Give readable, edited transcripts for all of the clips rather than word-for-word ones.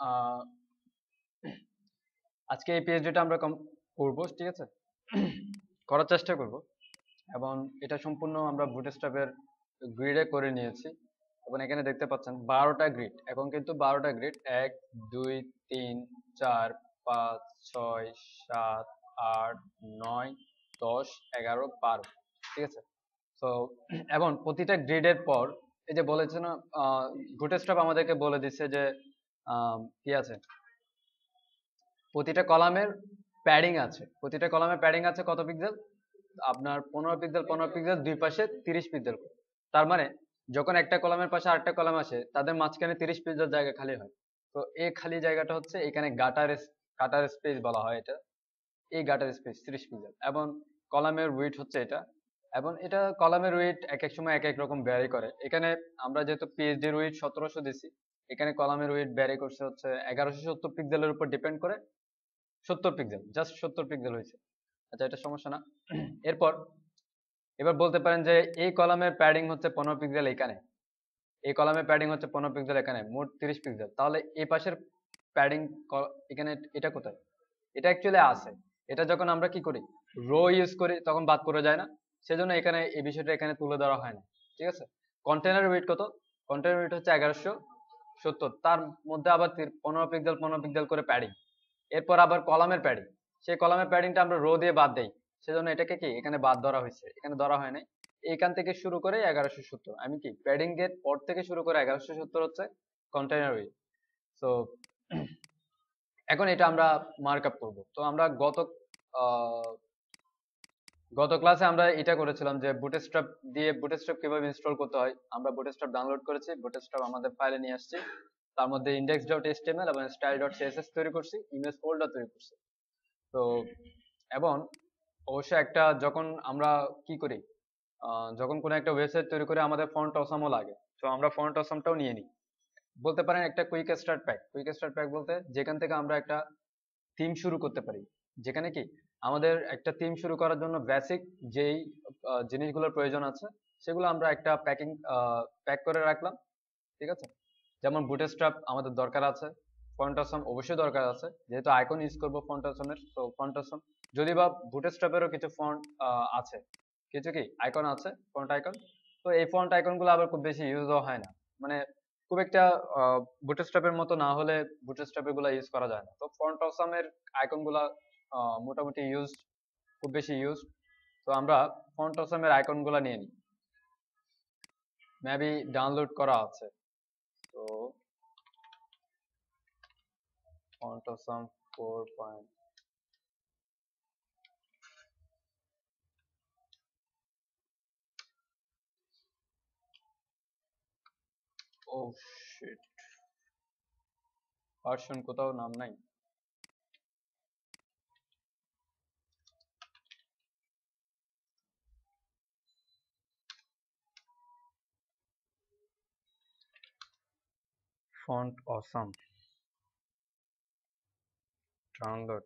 আহ, আজকে এই পিএইচডিটা আমরা করব, ঠিক আছে? করার চেষ্টা করব, এবং এটা সম্পূর্ণ আমরা বুটস্ট্র্যাপের গ্রিডে করে নিয়েছি। এবং এখানে দেখতে পাচ্ছেন 12টা গ্রিড, এখন কিন্তু 12টা গ্রিড, 1 2 3 4 5 6 7 8 9 10 11 12, ঠিক আছে? তো এবং প্রতিটা গ্রিডের পর এই যে বলেছে না, বুটস্ট্র্যাপ আমাদেরকে বলে দিচ্ছে যে কি আছে, প্রতিটা কলামের প্যাডিং আছে, প্রতিটা কলামে প্যাডিং আছে কত পিক্সেল? আপনার 15 পিক্সেল 15 পিক্সেল, দুই পাশে 30 পিক্সেল। তার মানে যখন একটা কলামের পাশে আরেকটা কলাম আসে, তাদের মাঝখানে 30 পিক্সেল জায়গা খালি হয়। তো এই খালি জায়গাটা হচ্ছে এখানে গাটার স্পেস বলা হয় এটা। এই গাটার স্পেস 30 পিক্সেল, এবং কলামের উইডথ হচ্ছে এটা। এবং এটা কলামের উইডথ এক এক সময় এক এক রকম ভ্যারি করে। এখানে আমরা যেহেতু পিএইচডির উইডথ 1700 দিছি, এখানে কলামের উইডথ ভ্যারি করছে হচ্ছে 1170 পিক্সেলের উপর ডিপেন্ড করে। 70 পিক্সেল, জাস্ট 70 পিক্সেল হয়েছে। আচ্ছা, এটা সমস্যা না। এরপর এবার বলতে পারেন যে এই কলামের প্যাডিং হচ্ছে 15 পিক্সেল এখানে, এই কলামের প্যাডিং হচ্ছে 15 পিক্সেল এখানে, মোট 30 পিক্সেল। তাহলে এই পাশের প্যাডিং এখানে, এটা কোথায়? এটা অ্যাকচুয়ালি আছে। এটা যখন আমরা কি করি, রো ইউজ করি, তখন বাদ পড়ে যায় না। সেজন্য এখানে এই বিষয়টা এখানে তুলে ধরা হয় না, ঠিক আছে? কন্টেনার ওয়েট কত? কন্টেনার ওয়েট হচ্ছে 1170, তার মধ্যে আবার 15 পিক্সেল 15 পিক্সেল করে প্যাডিং। এরপর আবার কলামের প্যাডিং, সেই কলামের প্যাডিংটা আমরা রো দিয়ে বাদ দেই, সেজন্য এটাকে কি এখানে বাদ ধরা হয়েছে, এখানে ধরা হয় নাই। এইখান থেকে শুরু করে 1170, আমি কি প্যাডিং এর পর থেকে শুরু করে 1170 হচ্ছে কন্টেনার ওয়েট। তো এখন এটা আমরা মার্ক আপ করবো। তো আমরা আহ, গত ক্লাসে আমরা এটা করেছিলাম যে বুটস্ট্র্যাপ কিভাবে ইনস্টল করতে হয়। আমরা বুটস্ট্র্যাপ ডাউনলোড করেছি, বুটস্ট্র্যাপ আমাদের ফাইলে নিয়ে আসছি, তার মধ্যে index.html এবং style.css তৈরি করছি, ইমেজ ফোল্ডার তৈরি করছি। তো এবং অবশ্যই একটা, যখন আমরা কি করি, যখন কোনো একটা ওয়েবসাইট তৈরি করে আমাদের ফন্ট অসামও লাগে, তো আমরা ফন্ট অসামটাও নিয়ে নিই। বলতে পারেন একটা quick start pack. Quick start pack বলতে যেখান থেকে আমরা একটা থিম শুরু করতে পারি, যেখানে কি আমাদের একটা থিম শুরু করার জন্য বেসিক যেই জিনিসগুলোর প্রয়োজন আছে, সেগুলো আমরা একটা প্যাক করে রাখলাম, ঠিক আছে? যেমন বুটস্ট্র্যাপ আমাদের দরকার আছে, ফন্ট অসম অবশ্যই দরকার আছে, যেহেতু আইকন ইউজ করবো ফন্ট অসমের, তো ফন্ট অসম, যদি বা বুটস্ট্র্যাপেরও কিছু ফন্ট আছে, কিছু কি আইকন আছে, ফন্ট আইকন। তো এই ফন্ট আইকন গুলো আবার খুব বেশি ইউজও হয় না, মানে খুব একটা বুটস্ট্র্যাপের মতো না হলে বুটস্ট্র্যাপের গুলা ইউজ করা যায় না। তো ফন্ট অসমের আইকন গুলা মোটামুটি ইউজ, খুব বেশি ইউজ। তো আমরা ফন্ট অসমের আইকন গুলা নিয়ে নিই, মেবি ডাউনলোড করা আছে। তো font awesome 4 point, oh shit, version কোথাও নাম নাই। font awesome download,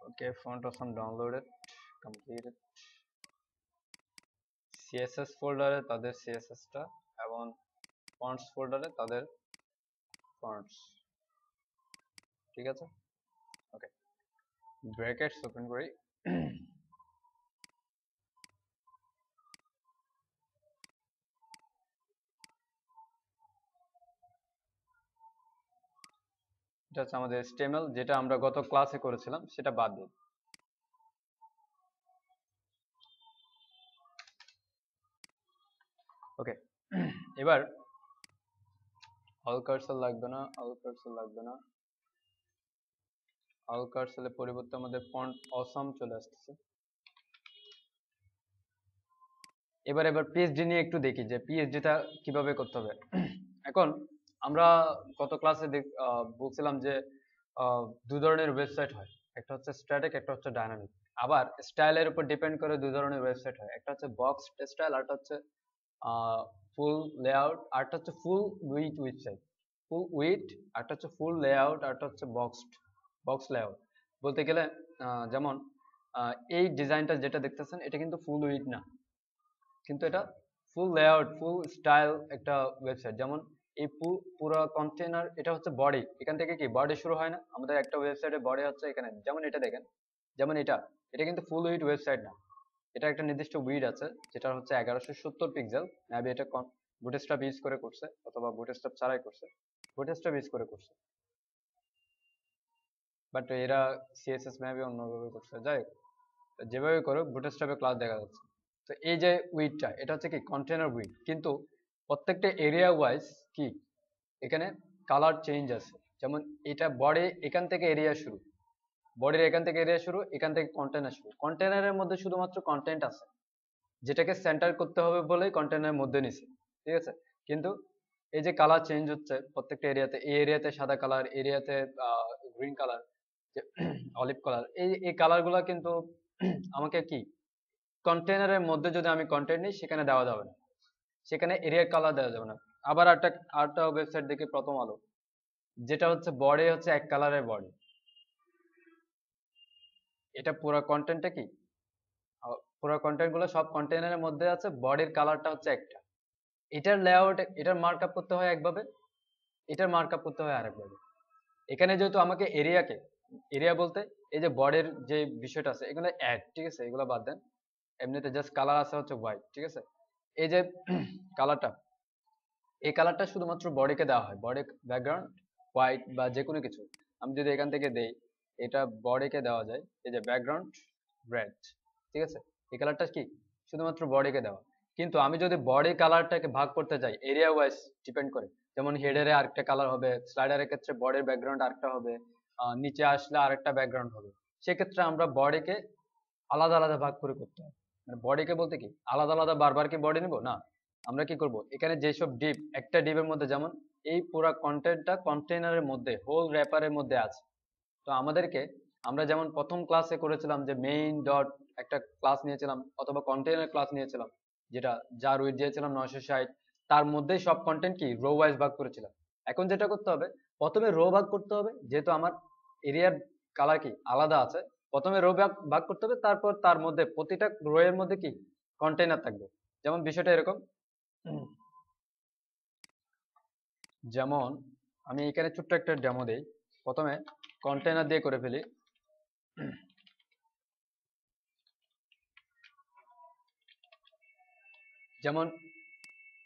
okay, font awesome downloaded, completed। css ফোল্ডারে তাদের css টা, এবং fonts ফোল্ডারে তাদের fonts, ঠিক আছে? ওকে, ব্র্যাকেটস ওপেন করি। এটা হচ্ছে আমাদের HTML, যেটা আমরা গত ক্লাসে করেছিলাম, সেটা বাদ দিই। ওকে, এবার অল কার্সর লাগবে না, অল কার্সর লাগবে না, অল কার্সরের পরিবর্তে আমাদের ফন্ট অসাম চলে আসতেছে। এবার পিএইচডি নিয়ে একটু দেখি যে পিএইচডিটা কিভাবে করতে হবে। এখন আমরা গত ক্লাসে বলছিলাম যে দুই ধরনের ওয়েবসাইট হয়, একটা হচ্ছে স্ট্যাটিক, একটা হচ্ছে ডাইনামিক। আবার স্টাইলের উপর ডিপেন্ড করে দুই ধরনের ওয়েবসাইট হয়, একটা হচ্ছে বক্স স্টাইল, আরটা হচ্ছে ফুল লেআউট, আরটা হচ্ছে ফুল উইথ ওয়েবসাইট, ফুল উইথ, আরটা হচ্ছে ফুল লেআউট, আরটা হচ্ছে বক্স লেআউট। বলতে গেলে যেমন এই ডিজাইনটা যেটা দেখতেছেন এটা কিন্তু ফুল উইড না, কিন্তু এটা ফুল লেআউট ফুল স্টাইল একটা ওয়েবসাইট। যেমন এই পুরো কন্টেনার, এটা হচ্ছে বডি, এখান থেকে কি বডি শুরু হয় না আমাদের একটা ওয়েবসাইটে, বডি হচ্ছে এখানে। যেমন এটা দেখেন, যেমন এটা কিন্তু ফুল উইড ওয়েবসাইট না, এটা একটা নির্দিষ্ট উইড আছে যেটা হচ্ছে 1170 পিক্সেল। মেবি এটা বুটস্ট্র্যাপ ইউজ করে করছে অথবা বুটস্ট্র্যাপ ছাড়াই করছে, বুটস্ট্র্যাপ ইউজ করে করছে, বাট এরা সিএসএস মেবি অন্যভাবে করছে। যাই হোক, যেভাবে করো বুটস্ট্র্যাপে ক্লাস দেখা যাচ্ছে। তো এই যে উইডটা, এটা হচ্ছে কি কন্টেনার উইড, কিন্তু প্রত্যেকটা এরিয়া ওয়াইজ কি এখানে কালার চেঞ্জ আছে। যেমন এটা বডি, এখান থেকে এরিয়া শুরু, বডির এখান থেকে এরিয়া শুরু, এখান থেকে কন্টেনার শুরু। কন্টেনারের মধ্যে শুধুমাত্র কন্টেন্ট আছে, যেটাকে সেন্টার করতে হবে বলেই কন্টেনারের মধ্যে নিছে, ঠিক আছে। কিন্তু এই যে কালার চেঞ্জ হচ্ছে প্রত্যেকটা এরিয়াতে, এই এরিয়াতে সাদা কালার, এরিয়াতে গ্রিন কালার, অলিভ কালার, এই কালার গুলা কিন্তু আমাকে কি কন্টেনারের মধ্যে যদি আমি কন্টেন্ট নিই সেখানে দেওয়া যাবে না, সেখানে এরিয়া কালার দেওয়া যাবে না। আবার আরেকটা ওয়েবসাইট দেখি, প্রথম আলো, যেটা হচ্ছে বডি হচ্ছে এক কালারের বডি, এটা পুরো কন্টেন্টটা কি পুরো কন্টেন্ট গুলো সব কন্টেনারের মধ্যে আছে, বডির কালারটা হচ্ছে একটা। এটার লেআউট, এটার মার্কআপ করতে হয় একভাবে, এটার মার্কআপ করতে হয় আরেকভাবে। এখানে যেহেতু আমাকে এরিয়া বলতে এই যে বডির যে বিষয়টা আছে এগুলো অ্যাড, ঠিক আছে, এগুলো বাদ দেন। এমনিতে জাস্ট কালার আছে হচ্ছে হোয়াইট, ঠিক আছে। এই যে কালারটা, এই কালারটা শুধুমাত্র বডিকে দেওয়া হয়, বডি ব্যাকগ্রাউন্ড হোয়াইট বা যে কোনো কিছু। আমি যদি এখান থেকে দেই, এটা বডিকে দেওয়া যায়, এই যে ব্যাকগ্রাউন্ড রেড, ঠিক আছে। এই কালারটা কি শুধুমাত্র বডিকে দেওয়া। কিন্তু আমি যদি বডি কালারটাকে ভাগ করতে যাই এরিয়া ওয়াইজ, ডিপেন্ড করে, যেমন হেডারে আরেকটা কালার হবে, স্লাইডারের ক্ষেত্রে বডির ব্যাকগ্রাউন্ড আরেকটা হবে, নিচে আসলে আরেকটা ব্যাকগ্রাউন্ড হবে। সেক্ষেত্রে আমরা বডিকে আলাদা আলাদা ভাগ করে করতে হবে। মানে বডিকে বলতে কি আলাদা আলাদা বারবার কি বডি নিব না, আমরা কি করব এখানে যেসব ডিপ, একটা ডিপের মধ্যে যেমন এই পুরো কন্টেন্টটা কন্টেইনারের মধ্যে হোল র্যাপারের মধ্যে আছে। তো আমাদেরকে, আমরা যেমন প্রথম ক্লাসে করেছিলাম যে মেইন ডট একটা ক্লাস নিয়েছিলাম অথবা কন্টেইনার ক্লাস নিয়েছিলাম, যেটা যার উইথ দিয়েছিলাম 960, তার মধ্যেই সব কন্টেন্ট কি রো ওয়াইজ ভাগ করেছিলাম। এখন যেটা করতে হবে, প্রথমে রো ভাগ করতে হবে, যেহেতু আমার এরিয়ার কালার কি আলাদা আছে, প্রথমে রো ভাগ ভাগ করতে হবে, তারপর তার মধ্যে প্রতিটা রো এর মধ্যে কি কন্টেইনার থাকবে। যেমন বিষয়টা এরকম, যেমন আমি এখানে ছোট্ট একটা ডেমো দেই, প্রথমে কন্টেইনার দিয়ে করে ফেলি। যেমন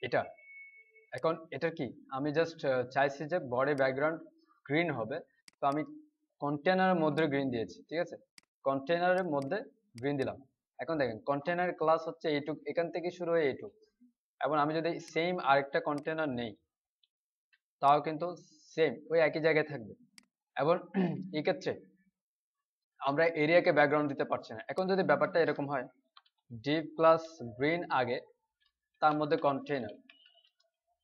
এটা, এখন এটা কি আমি জাস্ট চাইছি যে বডি ব্যাকগ্রাউন্ড গ্রিন হবে, তো আমি কন্টেনারের মধ্যে গ্রিন দিয়েছি, ঠিক আছে, কন্টেনারের মধ্যে গ্রিন দিলাম। এখন দেখেন কন্টেনার ক্লাস হচ্ছে এইটুক, এখান থেকে শুরু হয়ে এইটুক। এবং আমি যদি সেম আরেকটা কন্টেনার নেই, তাও কিন্তু সেম ওই একই জায়গায় থাকবে। এবং এই ক্ষেত্রে আমরা এরিয়াকে ব্যাকগ্রাউন্ড দিতে পারছি না। এখন যদি ব্যাপারটা এরকম হয়, ডিপ প্লাস গ্রিন আগে, তার মধ্যে কন্টেনার,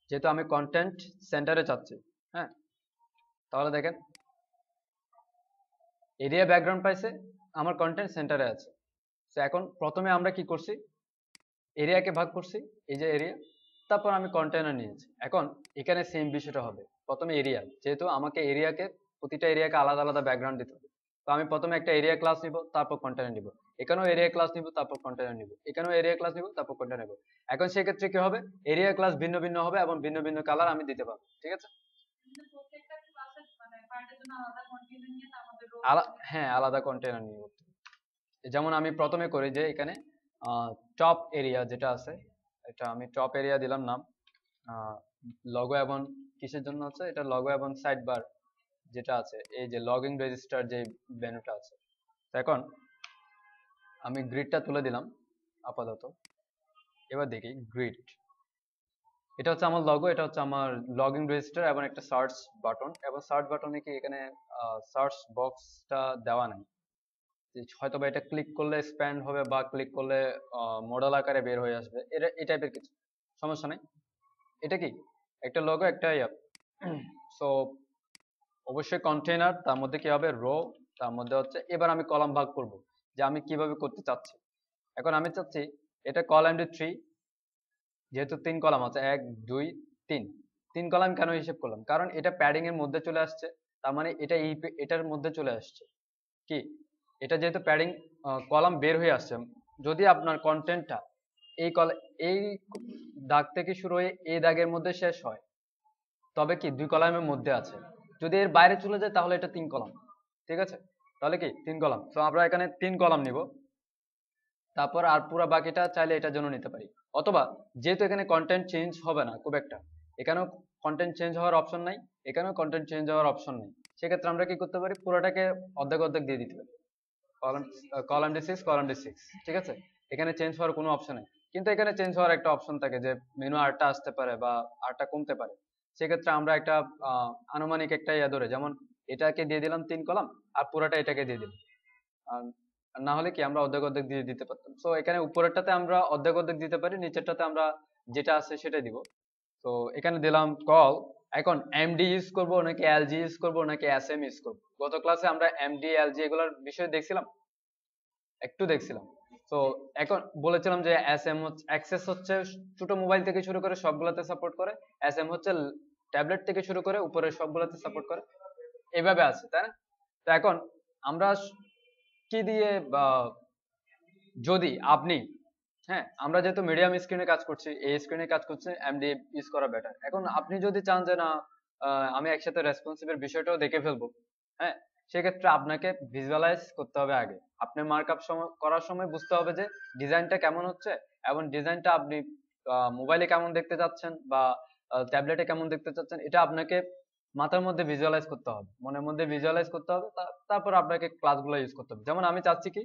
যেহেতু আমি কন্টেন্ট সেন্টারে চাচ্ছি, হ্যাঁ, তাহলে দেখেন এরিয়া ব্যাকগ্রাউন্ড পাইছে, আমার কন্টেন্ট সেন্টারে আছে। তো এখন প্রথমে আমরা কি করছি, এরিয়াকে ভাগ করছি, এই যে এরিয়া, তারপর আমি কন্টেনার নিয়েছি। এখন এখানে সেম বিষয়টা হবে, প্রথমে এরিয়া, যেহেতু আমাকে এরিয়াকে, প্রতিটা এরিয়াকে আলাদা আলাদা ব্যাকগ্রাউন্ড দিতে হবে, তো আমি প্রথমে একটা এরিয়া ক্লাস নিব, তারপর কন্টেনার নিব, এখানেও এরিয়া ক্লাস নিব, তারপর কন্টেনার নিব, এখানেও এরিয়া ক্লাস নিব, তারপর কন্টেনার নিব। এখন সেক্ষেত্রে কি হবে, এরিয়া ক্লাস ভিন্ন ভিন্ন হবে এবং ভিন্ন ভিন্ন কালার আমি দিতে পারবো, ঠিক আছে। হ্যাঁ, আলাদা কন্টেনার নিয়ে করতে হবে। যেমন আমি প্রথমে করি যে এখানে টপ এরিয়া যেটা আছে, এটা আমি টপ এরিয়া দিলাম নাম, লগো এবং কিসের জন্য আছে এটা, লগো এবং সাইড বার যেটা আছে, এই যে লগইন রেজিস্টার যে মেনুটা আছে। তো এখন আমি গ্রিডটা তুলে দিলাম আপাতত। এবার দেখি গ্রিড, এটা হচ্ছে আমার লগো, এটা হচ্ছে আমার লগইন রেজিস্টার এবং একটা সার্চ বাটন। এবং সার্চ বাটনে কি এখানে সার্চ বক্সটা দেওয়া নাই, হয়তো বা এটা ক্লিক করলে স্প্যান্ড হবে বা ক্লিক করলে মডেল আকারে বের হয়ে আসবে, এটা এই টাইপের কিছু, সমস্যা নেই। এটা কি একটা লোগো, একটা ইয়া। সো অবশ্যই কন্টেইনার, তার মধ্যে কি হবে রো, তার মধ্যে হচ্ছে, এবার আমি কলাম ভাগ করব যে আমি কিভাবে করতে চাচ্ছি। এখন আমি চাচ্ছি এটা কলাম 3, যেহেতু 3 কলাম আছে, 1 2 3, 3 কলাম কেন হিসেব করলাম, কারণ এটা প্যাডিং এর মধ্যে চলে আসছে, তার মানে এটা এটার মধ্যে চলে আসছে। কি, এটা যেহেতু প্যাডিং কলাম বের হয়ে আসছে, যদি আপনার কন্টেন্টটা এই দাগ থেকে শুরু হয়ে এই দাগের মধ্যে শেষ হয়, তবে কি 2 কলামের মধ্যে আছে। যদি এর বাইরে চলে যায় তাহলে এটা 3 কলাম। ঠিক আছে, তাহলে কি 3 কলাম। তো আমরা এখানে 3 কলাম নিব, তারপর আর পুরো বাকিটা চাইলে এটার জন্য নিতে পারি। অথবা যেহেতু এখানে কন্টেন্ট চেঞ্জ হবে না খুব একটা, এখানেও কন্টেন্ট চেঞ্জ হওয়ার অপশন নাই, এখানেও কন্টেন্ট চেঞ্জ হওয়ার অপশন নেই, সেক্ষেত্রে আমরা কি করতে পারি, পুরোটাকে অর্ধেক অর্ধেক দিয়ে দিতে পারি। Column column D6 column D6, ঠিক আছে। এখানে চেঞ্জ হওয়ার কোনো অপশন নেই, কিন্তু এখানে চেঞ্জ হওয়ার একটা অপশন থাকে যে মেনু আরটা আসতে পারে বা আরটা কমতে পারে। সেক্ষেত্রে আমরা একটা আনুমানিক একটা ইয়া ধরে, যেমন এটাকে দিয়ে দিলাম 3 কলাম আর পুরোটা এটাকে দিয়ে দিলাম। আর আর না হলে কি আমরা অর্ধেক অর্ধেক দিয়ে দিতে পারতাম। সো এখানে উপরেরটাতে আমরা অর্ধেক অর্ধেক দিতে পারি, নিচেরটাতে আমরা যেটা আছে সেটাই দিব। তো এখানে দিলাম কল। এখন এমডি ইউজ করব নাকি এলজি ইউজ করব নাকি এসএম ইউজ করব, গত ক্লাসে আমরা এমডি এলজি এগুলোর বিষয়ে দেখছিলাম, একটু দেখছিলাম। তো এখন বলেছিলাম যে এসএম হচ্ছে অ্যাক্সেস হচ্ছে ছোট মোবাইল থেকে শুরু করে সবগুলোতে সাপোর্ট করে, এসএম হচ্ছে ট্যাবলেট থেকে শুরু করে উপরের সবগুলোতে সাপোর্ট করে, এভাবে আছে, তাই না? তো এখন আমরা কি দিয়ে বা যদি আপনি, হ্যাঁ আমরা যেহেতু মিডিয়াম স্ক্রিনে কাজ করছি, এই স্ক্রিনে কাজ করছে, এমডি ইউজ করা বেটার। এখন আপনি যদি চান যে না আমি একসাথে রেসপন্সিভের বিষয়টাও দেখে ফেলবো, হ্যাঁ, সেক্ষেত্রে আপনাকে ভিজুয়ালাইজ করতে হবে আগে। আপনি মার্কআপ করার সময় বুঝতে হবে যে ডিজাইনটা কেমন হচ্ছে, এবং ডিজাইনটা আপনি মোবাইলে কেমন দেখতে চাচ্ছেন বা ট্যাবলেটে কেমন দেখতে চাচ্ছেন, এটা আপনাকে মাথার মধ্যে ভিজুয়ালাইজ করতে হবে, মনের মধ্যে ভিজুয়ালাইজ করতে হবে। তারপর আপনাকে ক্লাসগুলো ইউজ করতে হবে। যেমন আমি চাচ্ছি কি,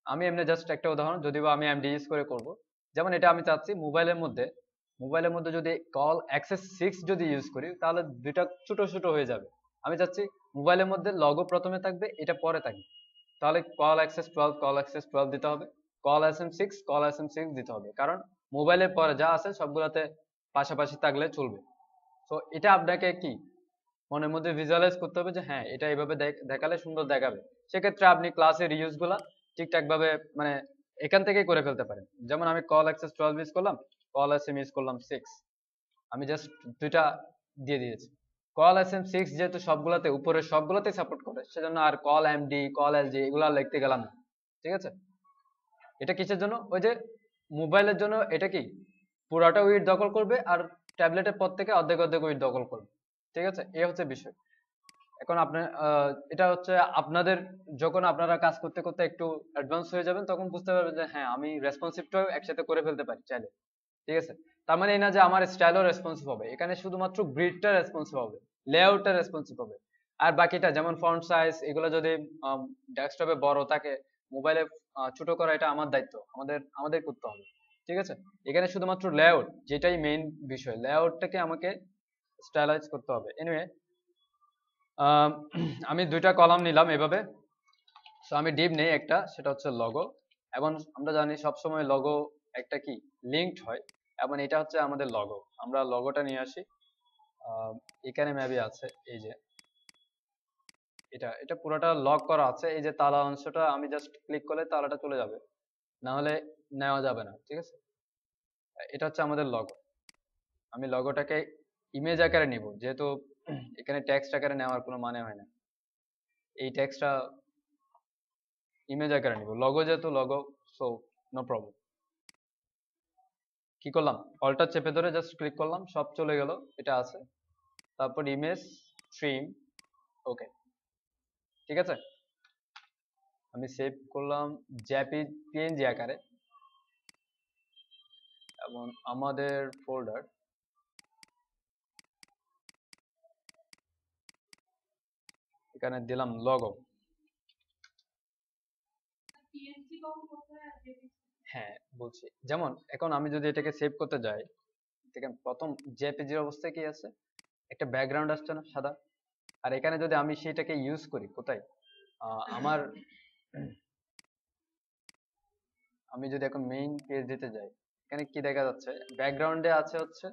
আমি এমনি জাস্ট একটা উদাহরণ, যদিও আমি এমডি ইউজ করে করব। যেমন এটা আমি চাচ্ছি মোবাইলের মধ্যে যদি কল অ্যাক্সেস 6 যদি ইউজ করি তাহলে দুইটা ছোট ছোট হয়ে যাবে। আমি চাচ্ছি মোবাইলের মধ্যে লগো প্রথমে থাকবে, এটা পরে থাকবে। তাহলে কল অ্যাক্সেস 12 কল অ্যাক্সেস 12 দিতে হবে, কল এসএম 6 কল এসএম 6 দিতে হবে, কারণ মোবাইলের পরে যা আছে সবগুলোতে পাশাপাশি থাকলে চলবে। তো এটা আপনাকে কি মনের মধ্যে ভিজুয়ালাইজ করতে হবে যে হ্যাঁ এটা এইভাবে দেখালে সুন্দর দেখাবে। সেক্ষেত্রে আপনি ক্লাসের ইউজ গুলা ঠিকঠাক ভাবে মানে এখান থেকেই করে ফেলতে পারেন। যেমন আমি কল অ্যাক্সেস 12 ইউজ করলাম, কল এসএম ইউজ করলাম 6, আমি জাস্ট দুইটা দিয়ে দিয়েছি। কল এসএম 6 যেহেতু সবগুলাতে উপরে সবগুলাতে সাপোর্ট করে, সেজন্য আর কল এমডি কল এলজি এগুলা লিখতে গেলাম না। ঠিক আছে, এটা কিসের জন্য, ওই যে মোবাইলের জন্য এটা কি পুরাটা উইড দখল করবে আর ট্যাবলেটের পর থেকে অর্ধেক অর্ধেক উইড দখল করবে। ঠিক আছে, এই হচ্ছে বিষয়। এখন আপনার এটা হচ্ছে আপনাদের, যখন আপনারা কাজ করতে করতে একটু অ্যাডভান্স হয়ে যাবেন তখন বুঝতে পারবেন যে হ্যাঁ আমি রেসপন্সিভটাও একসাথে করে ফেলতে পারি চাইলে। ঠিক আছে, তার মানে এই না যে আমার স্টাইলও রেসপন্সিভ হবে, এখানে শুধুমাত্র গ্রিডটা রেসপন্সিভ হবে, লেআউটটা রেসপন্সিভ হবে। আর বাকিটা যেমন ফন্ট সাইজ এগুলো যদি ডেস্কটপে বড় থাকে, মোবাইলে ছোট করা, এটা আমার দায়িত্ব, আমাদের করতে হবে। ঠিক আছে, এখানে শুধুমাত্র লেআউট যেটাই মেইন বিষয়, লেআউটটাকে আমাকে স্টাইলাইজ করতে হবে। এনিওয়ে আমি দুইটা কলাম নিলাম এভাবে। সো আমি ডিভ নেই একটা, সেটা হচ্ছে লগো। এবং আমরা জানি সবসময় লগো একটা কি লিঙ্কড হয়, এবং এটা হচ্ছে আমাদের লগো। আমরা লগোটা নিয়ে আসি, এখানে মেবি আছে, এই যে এটা এটা পুরোটা লক করা আছে, এই যে তালা অংশটা আমি জাস্ট ক্লিক করলে তালাটা চলে যাবে, না হলে নেওয়া যাবে না। ঠিক আছে, এটা হচ্ছে আমাদের লগো। আমি লগোটাকে ইমেজ আকারে নিব, যেহেতু এখানে টেক্সট আকারে নেওয়ার কোনো মানে হয় না, এই টেক্সটটা ইমেজ আকারে নিব, লগো যেহেতু লগো, সো নো প্রবলেম। কি করলাম, অল্টার চেপে ধরে জাস্ট ক্লিক করলাম, সব চলে গেল, এটা আছে। তারপর ইমেজ স্ট্রিম, ওকে, ঠিক আছে। আমি সেভ করলাম পিএনজি আকারে, এবং আমাদের ফোল্ডার এখানে দিলাম লগো। হ্যাঁ বলছি, যেমন এখন আমি যদি এটাকে সেভ করতে যাই, দেখেন প্রথম জেপিজির অবস্থায় কি আছে, একটা ব্যাকগ্রাউন্ড আসছে না সাদা। আর এখানে যদি আমি সেটাকে ইউজ করি কোথায়, আমার আমি যদি এখন মেইন পেজ দিতে যাই, এখানে কি দেখা যাচ্ছে, ব্যাকগ্রাউন্ডে আছে হচ্ছে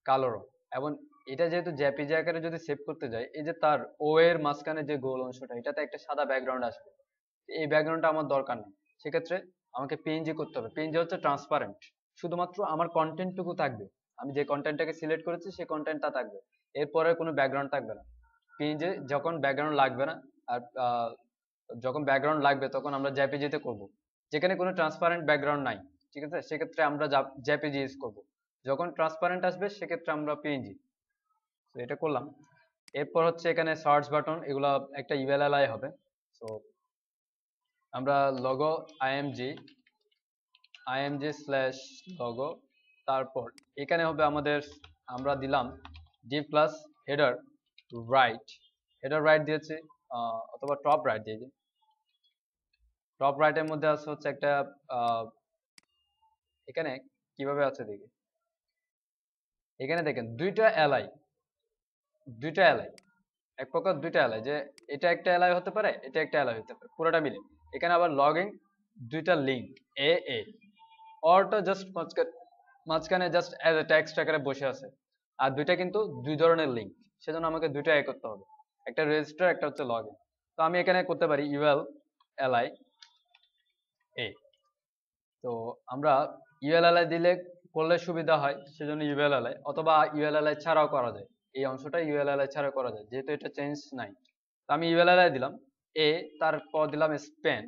কালো রং। এবং এটা যেহেতু জেপিজি আকারে যদি সেভ করতে যাই, এই যে তার ও এর মাঝখানে যে গোল অংশটা, এটাতে একটা সাদা ব্যাকগ্রাউন্ড আসবে, এই ব্যাকগ্রাউন্ডটা আমার দরকার নেই। সেক্ষেত্রে আমাকে পিএনজি করতে হবে। পিএনজি হচ্ছে ট্রান্সপারেন্ট, শুধুমাত্র আমার কন্টেন্টটুকু থাকবে, আমি যে কন্টেন্টটাকে সিলেক্ট করেছি সেই কন্টেন্টটা থাকবে, এরপরে কোনো ব্যাকগ্রাউন্ড থাকবে না। পিএনজি যখন ব্যাকগ্রাউন্ড লাগবে না, আর যখন ব্যাকগ্রাউন্ড লাগবে তখন আমরা জেপিজি তে করব। যেখানে কোনো ট্রান্সপারেন্ট ব্যাকগ্রাউন্ড নাই, ঠিক আছে, সেক্ষেত্রে আমরা জেপিজি ইউজ করব। যখন ট্রান্সপারেন্ট আসবে সেক্ষেত্রে আমরা পিএনজি। তো এটা করলাম। এরপর হচ্ছে এখানে সার্চ বাটন, এগুলা একটা ইউএলএলআই হবে। তো আমরা লগো img স্ল্যাশ লগো, তারপর এখানে হবে আমাদের, আমরা দিলাম d plus header right. Header right দিয়েছি, অথবা টপ রাইট দিয়েছি। টপ রাইটের মধ্যে আছে হচ্ছে একটা এখানে কিভাবে আছে দেখি, এখানে দেখেন দুইটা এলআই, এক প্রকার দুইটা এলআই, যে এটা একটা এলআই হতে পারে, এটা একটা এলআই হতে পারে, পুরোটা মিলে। এখানে আবার লগিং দুইটা লিঙ্ক এ এ, অরটা জাস্ট মাঝখানে জাস্ট অ্যাজ এ টেক্সট আকারে বসে আছে, আর দুইটা কিন্তু দুই ধরনের লিঙ্ক, সেজন্য আমাকে দুইটা এ করতে হবে, একটা রেজিস্টার, একটা হচ্ছে লগইন। তো আমি এখানে করতে পারি ইউএল এলআই এ। তো আমরা ইউএলএলআই দিলে করলে সুবিধা হয়, সেজন্য ইউএলএলআই, অথবা ইউএলএলআই ছাড়াও করা যায়। এই অংশটা ইউএলএলআই ছাড়াও করা যায়, যেহেতু এটা চেঞ্জ নাই। তো আমি ইউএলএলআই দিলাম এ, তারপর দিলাম স্প্যান,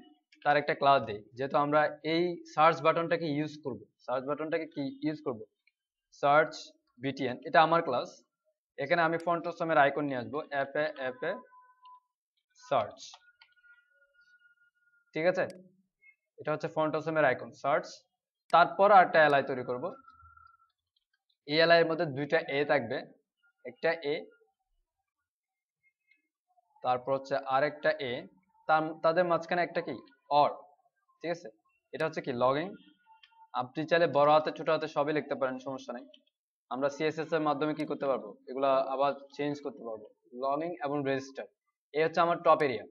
তার একটা ক্লাস দেই, যেহেতু আমরা এই সার্চ বাটনটাকে ইউজ করব। সার্চ বাটনটাকে কি ইউজ করব? সার্চ বিটিএন, এটা আমার ক্লাস। এখানে আমি ফন্ট অসমের আইকন নিয়ে আসবো, এফ এ সার্চ, ঠিক আছে। এটা হচ্ছে ফন্ট অসমের আইকন সার্চ। তারপর আরেকটা এলআই তৈরি করব। এই এলআই এর মধ্যে দুইটা এ থাকবে, একটা এ, তারপর হচ্ছে আরেকটা এ, তাদের মাঝখানে একটা কি অর, ঠিক আছে। এটা হচ্ছে কি লগইন। আপনি চাইলে বড় হাতে ছোট হাতে সবই লিখতে পারেন, সমস্যা নাই। আমরা সিএসএস এর মাধ্যমে কি করতে পারবো, এগুলা আবার চেঞ্জ করতে পারবো। লগইন এবং রেজিস্টার, এই হচ্ছে আমার টপ এরিয়া।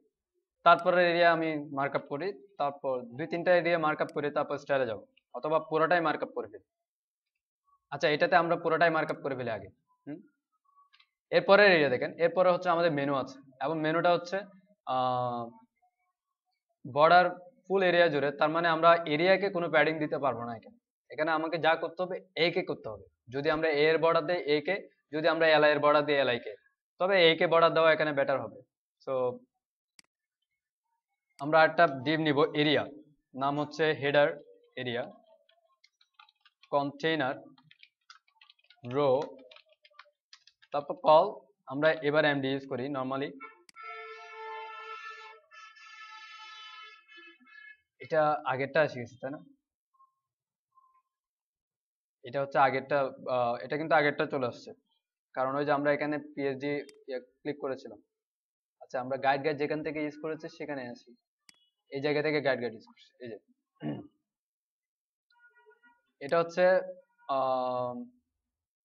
তারপরের এরিয়া আমি মার্কআপ করি, তারপর দুই তিনটা এরিয়া মার্কআপ করি, তারপর স্টাইলে যাব, অথবা পুরোটাই মার্কআপ করে ফেলি। আচ্ছা, এটাতে আমরা পুরোটাই মার্কআপ করে ফেলি আগে। এরপরের এরিয়া দেখেন, এরপরে হচ্ছে আমাদের মেনু আছে, এবং মেনুটা হচ্ছে বর্ডার ফুল এরিয়া জুড়ে। তার মানে আমরা এরিয়াকে কোনো প্যাডিং দিতে পারবো না এখানে। এখানে আমাকে যা করতে হবে, এ কে করতে হবে। যদি আমরা এ এর বর্ডার দিই এ কে, যদি আমরা এলআই এর বর্ডার দিই এলআই কে, তবে এ কে বর্ডার দেওয়া এখানে বেটার হবে। সো আমরা একটা ডিভ নিব এরিয়া, নাম হচ্ছে হেডার এরিয়া, কন্টেইনার রো, তারপর কল। আমরা এবার এমডি ইউজ করি নরমালি। এটা আগেরটা এসে গেছে, তাই না? এটা হচ্ছে আগেরটা, এটা কিন্তু আগেরটা চলে আসছে, কারণ ওই যে আমরা এখানে পিএইচডি ক্লিক করেছিলাম। আচ্ছা, আমরা গাইড যেখান থেকে ইউজ করেছি সেখানে আসি, এই জায়গা থেকে গাইড ইউজ করছি, এই যে এটা হচ্ছে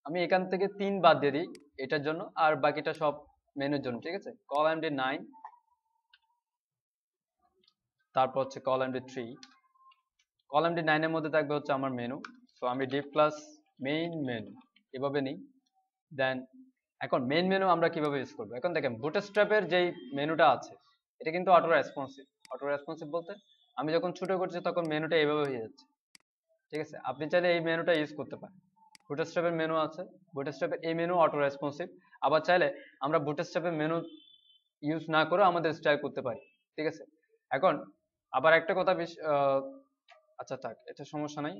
আমি এখান থেকে 3 বাদ দিয়ে দিই এটার জন্য, আর বাকিটা সব মেনুর জন্য, ঠিক আছে। কল এমডি 9, তারপর হচ্ছে কল এমডি 3। কল এমডি 9 এর মধ্যে থাকবে হচ্ছে আমার মেনু। সো আমি ডিভ প্লাস মেইন মেনু এভাবে নিই। দেন এখন মেইন মেনু আমরা কিভাবে ইউজ করবো, এখন দেখেন বুটস্ট্র্যাপের যেই মেনুটা আছে, এটা কিন্তু অটো রেসপন্সিভ। অটো রেসপন্সিভ বলতে আমি যখন ছোট করছি তখন মেনুটা এইভাবে হয়ে যাচ্ছে, ঠিক আছে। আপনি চাইলে এই মেনুটা ইউজ করতে পারেন। বুটস্ট্র্যাপের মেনু আছে, বুটস্ট্র্যাপের এই মেনু অটো রেসপন্সিভ। আবার চাইলে আমরা বুটস্ট্র্যাপের মেনু ইউজ না করে আমাদের স্টাইল করতে পারি, ঠিক আছে। এখন আবার একটা কথা, আচ্ছা থাক, এটা সমস্যা নাই।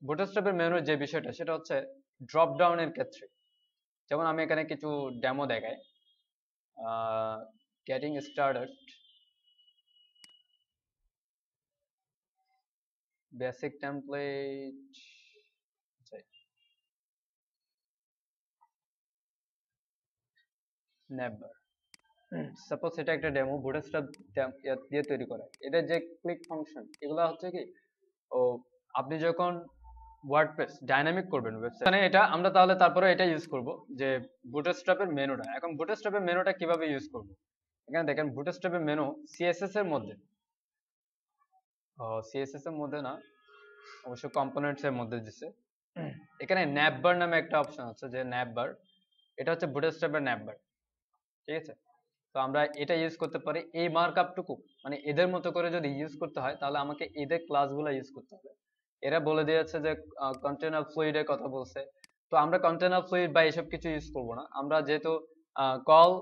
বুটস্ট্র্যাপের মেনুর যে বিষয়টা, সেটা হচ্ছে ড্রপ ডাউনের ক্ষেত্রে। যেমন আমি এখানে কিছু ডেমো দেখাই, getting started, basic template, never. Suppose এটা একটা ডেমো বুটস্ট্র্যাপ দিয়ে তৈরি করা। এটা যে ক্লিক ফাংশন, এগুলো হচ্ছে কি, ও আপনি যখন ওয়ার্ডপ্রেস ডাইনামিক করবেন ওয়েবসাইট, মানে এটা আমরা তাহলে তারপরে এটা ইউজ করব, যে বুটস্ট্র্যাপের মেনুটা। এখন বুটস্ট্র্যাপের মেনুটা কিভাবে ইউজ করব, এখানে দেখেন বুটস্ট্র্যাপের মেনু সিএসএস এর মধ্যে, সিএসএস এর মধ্যে না, অবশ্য কম্পোনেন্টস এর মধ্যে দিছে। এখানে ন্যাভবার নামে একটা অপশন আছে, যে ন্যাভবার, এটা হচ্ছে বুটস্ট্র্যাপের ন্যাভবার, ঠিক আছে। তো আমরা এটা ইউজ করতে পারি। এই মার্কআপটুকু মানে এদের মতো করে যদি ইউজ করতে হয়, তাহলে আমাকে এদের ক্লাসগুলো ইউজ করতে হবে। এরা বলে দিয়েছে যে কন্টেনার ফ্লুইড এর কথা বলছে, তো আমরা কন্টেনার ফ্লুইড বা এসব কিছু ইউজ করব না। আমরা যেহেতু কল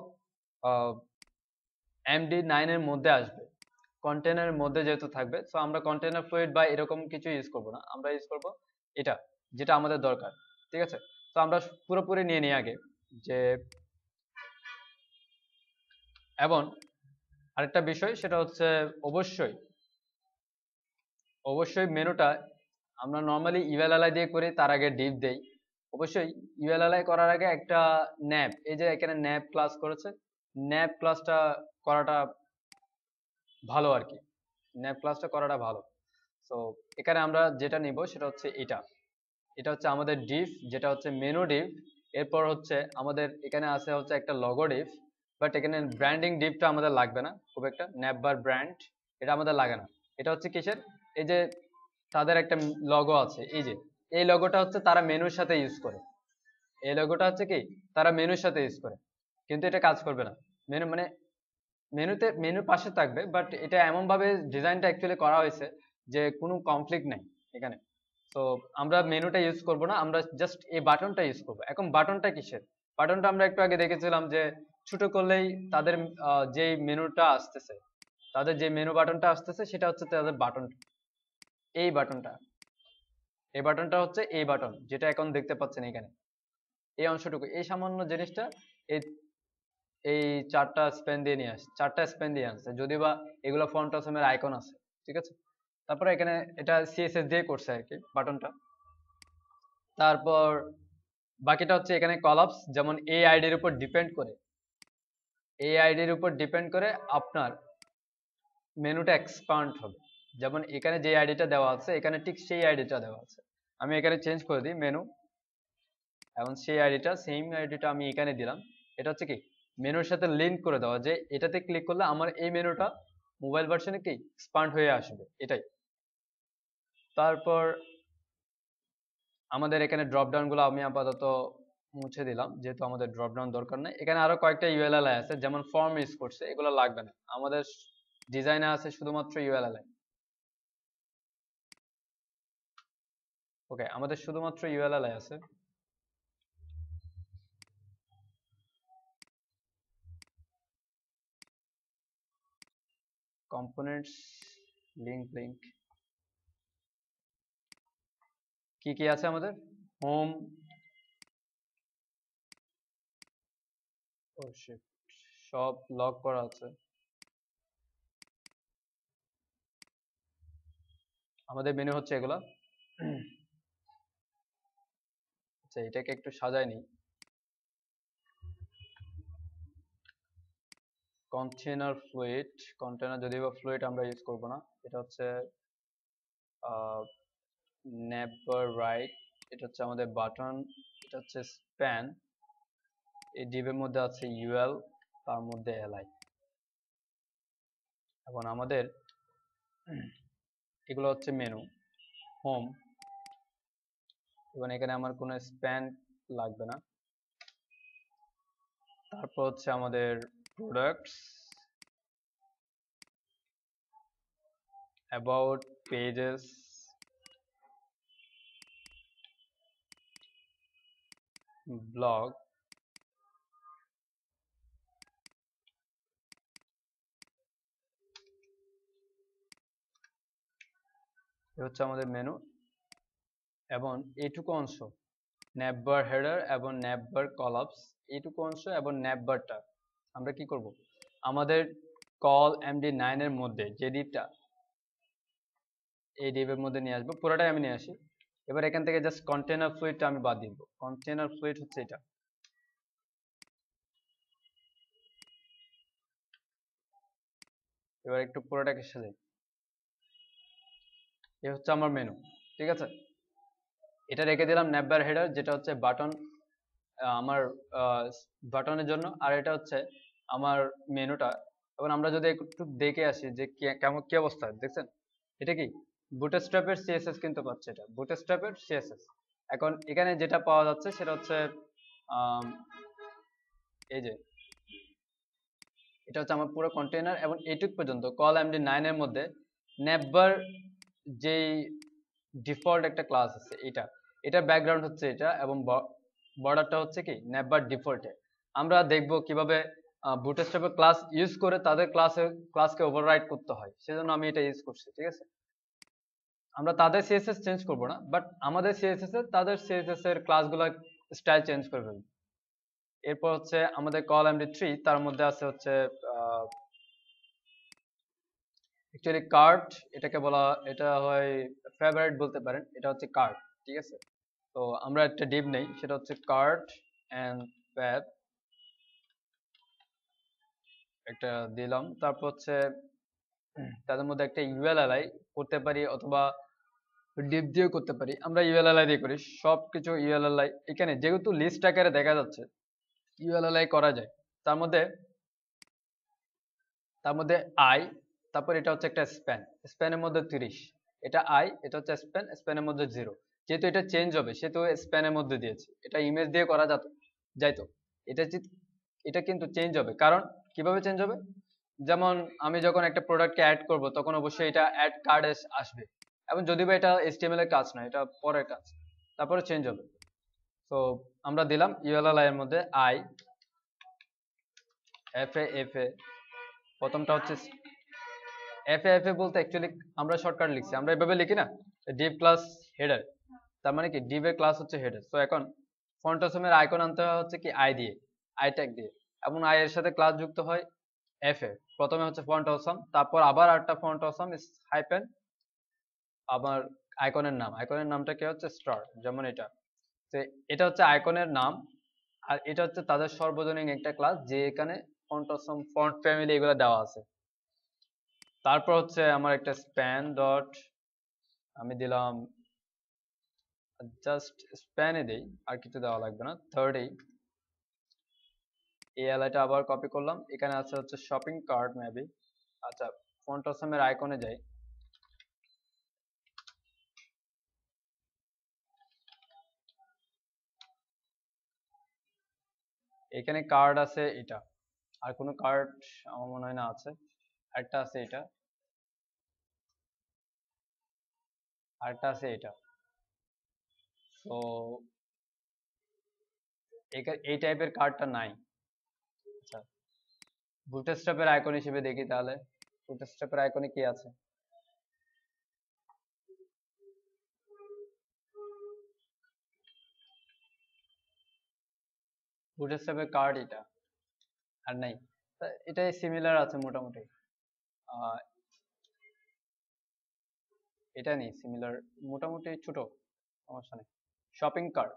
এমডি 9 এর মধ্যে আসবে, কন্টেনারের মধ্যে যেহেতু থাকবে, সো আমরা কন্টেনার ফ্লুইড বা এরকম কিছু ইউজ করব না, আমরা ইউজ করব এটা, যেটা আমাদের দরকার। ঠিক আছে, তো আমরা পুরোপুরি নিয়ে নিই আগে যে, এবং আরেকটা বিষয় সেটা হচ্ছে অবশ্যই অবশ্যই মেনুটা আমরা নর্মালি ইউএলএলআই দিয়ে করি, তার আগে ডিপ দেই। অবশ্যই ইউএলএলআই করার আগে একটা ন্যাপ, এই যে এখানে ন্যাপ ক্লাস করেছে, ন্যাপ ক্লাসটা করাটা ভালো আর কি, ন্যাপ ক্লাসটা করাটা ভালো। তো এখানে আমরা যেটা নিব সেটা হচ্ছে এটা, এটা হচ্ছে আমাদের ডিফ, যেটা হচ্ছে মেনু ডিফ। এরপর হচ্ছে আমাদের এখানে আছে হচ্ছে একটা লগো ডিফ, বাট এখানে ব্র্যান্ডিং ডিফটা আমাদের লাগবে না খুব একটা, ন্যাপবার ব্র্যান্ড এটা আমাদের লাগে না। এটা হচ্ছে কিসের, এই যে তাদের একটা লগো আছে, এই যে এই লগোটা হচ্ছে তারা মেনুর সাথে ইউজ করে, এই লগোটা হচ্ছে কি তারা মেনুর সাথে ইউজ করে, কিন্তু এটা কাজ করবে না। মেনু মানে মেনুর পাশে থাকবে, বাট এটা এমন ভাবে ডিজাইনটা অ্যাকচুয়ালি করা হয়েছে যে কোনো কনফ্লিক্ট নেই এখানে। তো আমরা মেনুটা ইউজ করব না, আমরা জাস্ট এই বাটনটা ইউজ করব। এখন বাটনটা কিসের, বাটনটা আমরা একটু আগে দেখেছিলাম যে ছোট করলেই তাদের যে মেনুটা আসতেছে, তাদের যে মেনু বাটনটা আসতেছে সেটা হচ্ছে তাদের বাটন, এই বাটনটা, এই বাটনটা হচ্ছে এই বাটন যেটা এখন দেখতে পাচ্ছেন এখানে, এই অংশটুকু, এই সামান্য জিনিসটা, এই এই চারটা স্পেন দিয়ে নিয়ে আসছে, চারটা স্পেন দিয়ে আসছে, যদিও বা এগুলো ফন্ট অসমের আইকন আছে। ঠিক আছে, তারপরে এখানে এটা সিএসএস দিয়ে করছে আর কি বাটনটা। তারপর বাকিটা হচ্ছে এখানে কলাপস, যেমন এই আইডির উপর ডিপেন্ড করে, এই আইডির উপর ডিপেন্ড করে আপনার মেনুটা এক্সপান্ড হবে। যেমন এখানে যে আইডিটা দেওয়া আছে এখানে ঠিক সেই আইডিটা দেওয়া আছে, আমি এখানে চেঞ্জ করে দিই মেনু, এবং সেই আইডিটা সেম আইডিটা আমি এখানে দিলাম। এটা হচ্ছে কি মেনুর সাথে লিংক করে দেওয়া, যে এটাতে ক্লিক করলে আমার এই মেনুটা মোবাইল ভার্সনে কি এক্সপান্ড হয়ে আসবে, এটাই। তারপর আমাদের এখানে ড্রপ ডাউন গুলো আমি আপাতত মুছে দিলাম, যেহেতু আমাদের ড্রপ ডাউন দরকার নেই। এখানে আরো কয়েকটা ইউএলএলআই আছে, যেমন ফর্ম ইউজ করছে, এগুলো লাগবে না, আমাদের ডিজাইনে আছে শুধুমাত্র ইউএলএলআই। ওকে, আমাদের শুধুমাত্র ইউএলএলআই আছে। কম্পোনেন্টস, লিঙ্ক কি কি আছে আমাদের, হোম, ও শিট, সব লক করা আছে। আমাদের মেনু হচ্ছে এগুলা। আচ্ছা, এটাকে একটু সাজাই নি। কন্টেনার ফ্লুইড, কন্টেনার যদিও বা ফ্লুইড আমরা ইউজ করব না, এটা হচ্ছে নেভার রাইট, এটা হচ্ছে আমাদের বাটন, এটা হচ্ছে স্প্যান, এই ডিবের মধ্যে আছে ইউএল, তার মধ্যে এলআই, এবং আমাদের এগুলো হচ্ছে মেনু, হোম, এবং এখানে আমার কোনো স্প্যান লাগবে না। তারপর হচ্ছে আমাদের প্রোডাক্টস, অ্যাবাউট, পেজেস, ব্লগ, এ হচ্ছে আমাদের মেনু। এবং এইটুকু অংশ ন্যাপবার হেডার এবং ন্যাপবার কলাপস, এইটুকু অংশ এবং ন্যাপবারটা আমরা কি করব, আমাদের কল MD9 এর মধ্যে যে ডিপটা, এই ডিপের মধ্যে নিয়ে আসবো, পুরোটাই আমি নিয়ে আসি। এবার এখান থেকে জাস্ট কন্টেনার ফ্লুইডটা আমি বাদ দিব, কন্টেনার ফ্লুইড হচ্ছে এটা। এবার একটু পুরোটাকে সাজাই, এ হচ্ছে আমার মেনু। ঠিক আছে, এটা রেখে দিলাম ন্যাপবার হেডার, যেটা হচ্ছে বাটন, আমার বাটনের জন্য, আর এটা হচ্ছে আমার মেনুটা। এবং আমরা যদি একটু দেখে আসি যে কেমন কি অবস্থা দেখছেন, এটা কি বুটস্ট্র্যাপের সিএসএস কিন্তু পাচ্ছে, এটা বুটস্ট্র্যাপের সিএসএস। এখন এখানে যেটা পাওয়া যাচ্ছে সেটা হচ্ছে এই যে এটা হচ্ছে আমার পুরো কন্টেইনার, এবং এইটুক পর্যন্ত কল MD9 এর মধ্যে নেভার যেই ডিফল্ট একটা ক্লাস আছে, এটা ব্যাকগ্রাউন্ড হচ্ছে এটা, এবং বর্ডারটা হচ্ছে কি নেভার ডিফল্টে। আমরা দেখব কিভাবে বুটস্ট্র্যাপের ক্লাস ইউজ করে তাদের ক্লাসকে ওভাররাইড করতে হয়, সেজন্য আমি এটা ইউজ করছি। ঠিক আছে, আমরা তাদের সিএসএস চেঞ্জ করব না, বাট আমাদের সিএসএস এর তাদের সিএসএস এর ক্লাসগুলো স্টাইল চেঞ্জ করে ফেলবো। এরপর হচ্ছে আমাদের কল এমডি3, তার মধ্যে আছে হচ্ছে অ্যাকচুয়ালি কার্ড, এটাকে বলা, এটা হয় ফেভারিট বলতে পারেন, এটা হচ্ছে কার্ড। ঠিক আছে, তো আমরা একটা ডিভ নেই, সেটা হচ্ছে কার্ড এন্ড ফ্যাব, একটা দিলাম। তারপর হচ্ছে তাদের মধ্যে একটা ইউএলএলআই করতে পারি, অথবা ডিপ দিয়েও করতে পারি। আমরা ইউএলএলআই দিয়ে করি সবকিছু। ইউএলএলআই এখানে যেহেতু লিস্ট আকারে দেখা যাচ্ছে, ইউএলএলআই করা যায়। তার মধ্যে আই, তারপর এটা হচ্ছে একটা স্প্যান, স্প্যানের মধ্যে 30, এটা আই, এটা হচ্ছে স্প্যান, স্প্যানের মধ্যে 0। যেহেতু এটা চেঞ্জ হবে সেহেতু স্প্যানের মধ্যে দিয়েছি। এটা ইমেজ দিয়ে করা যাইতো, এটা এটা কিন্তু চেঞ্জ হবে। কারণ কিভাবে চেঞ্জ হবে, যেমন আমি যখন একটা প্রোডাক্টকে অ্যাড করব তখন অবশ্যই এটা অ্যাড কার্ড আসবে, এবং যদি বা এটা এইচটিএমএল এর কাজ না, এটা পরের কাজ, তারপরে চেঞ্জ হবে। তো আমরা দিলাম ইউএলএলআই এর মধ্যে আই, এফ এ, প্রথমটা হচ্ছে এফ এ বলতে অ্যাকচুয়ালি আমরা শর্টকাট লিখছি, আমরা এভাবে লিখি না, ডিভ ক্লাস হেডার, তার মানে কি ডিভ এর ক্লাস হচ্ছে হেডার। তো এখন ফন্ট অসমের আইকন আনতে হচ্ছে কি আই দিয়ে, আই ট্যাগ দিয়ে, এবং আই এর সাথে ক্লাস যুক্ত হয় এফ এ। প্রথমে হচ্ছে ফন্ট অসম, তারপর আবার একটা ফন্ট অসম হাইপেন, আবার আইকনের নামটা কি হচ্ছে স্টার, যেমন এটা। তো এটা হচ্ছে আইকনের নাম, আর এটা হচ্ছে তাদের সর্বজনীন একটা ক্লাস, যে এখানে ফন্ট অসম, ফন্ট ফ্যামিলি এগুলো দেওয়া আছে। তারপর হচ্ছে আমার একটা স্প্যান ডট, আমি দিলাম জাস্ট স্প্যানে দেই, আর কিছু দেওয়া লাগবে না। 30, এই এলাইটা আবার কপি করলাম, এখানে আছে হচ্ছে শপিং কার্ট মেবি। আচ্ছা, ফন্ট অসমের আইকনে যাই, এখানে কার্ড আছে এটা, আর কোনো কার্ড আমার মনে হয় না আছে, আরেকটা আছে এটা, আরেকটা আছে এটা। তো এই টাইপের কার্ডটা নাই। আচ্ছা, বুটস্ট্র্যাপের আইকন হিসেবে দেখি তাহলে, বুটস্ট্র্যাপের আইকনে কি আছে। বুটস্ট্র্যাপের কার্ড এটা আর নাই, এটাই সিমিলার আছে মোটামুটি। আহ, এটা নেই সিমিলার, মোটামুটি ছোট, সমস্যা নেই। Shopping cart,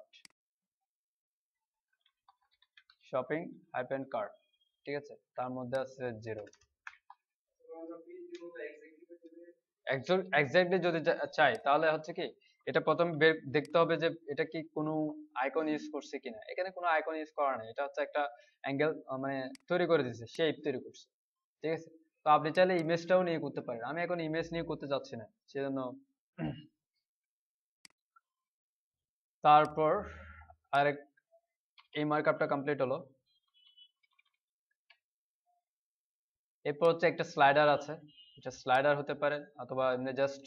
shopping hyphen cart, ঠিক আছে, তার মধ্যে আছে 0। এক্স্যাক্টলি যদি চাই তাহলে হচ্ছে কি, এটা প্রথমে দেখতে হবে যে এটা কি কোনো আইকন ইউজ করছে কিনা। এখানে কোনো আইকন ইউজ করা নেই, এটা হচ্ছে একটা অ্যাঙ্গেল মানে তৈরি করে দিয়েছে, শেপ তৈরি করছে। ঠিক আছে, তো আপনি চাইলে ইমেজটাও নিয়ে করতে পারেন, আমি এখন ইমেজ নিয়ে করতে যাচ্ছি না, সেজন্য। তারপর আরেক, এই মার্কআপটা কমপ্লিট হলো। এরপর হচ্ছে একটা স্লাইডার আছে, এটা স্লাইডার হতে পারে, অথবা এমনি জাস্ট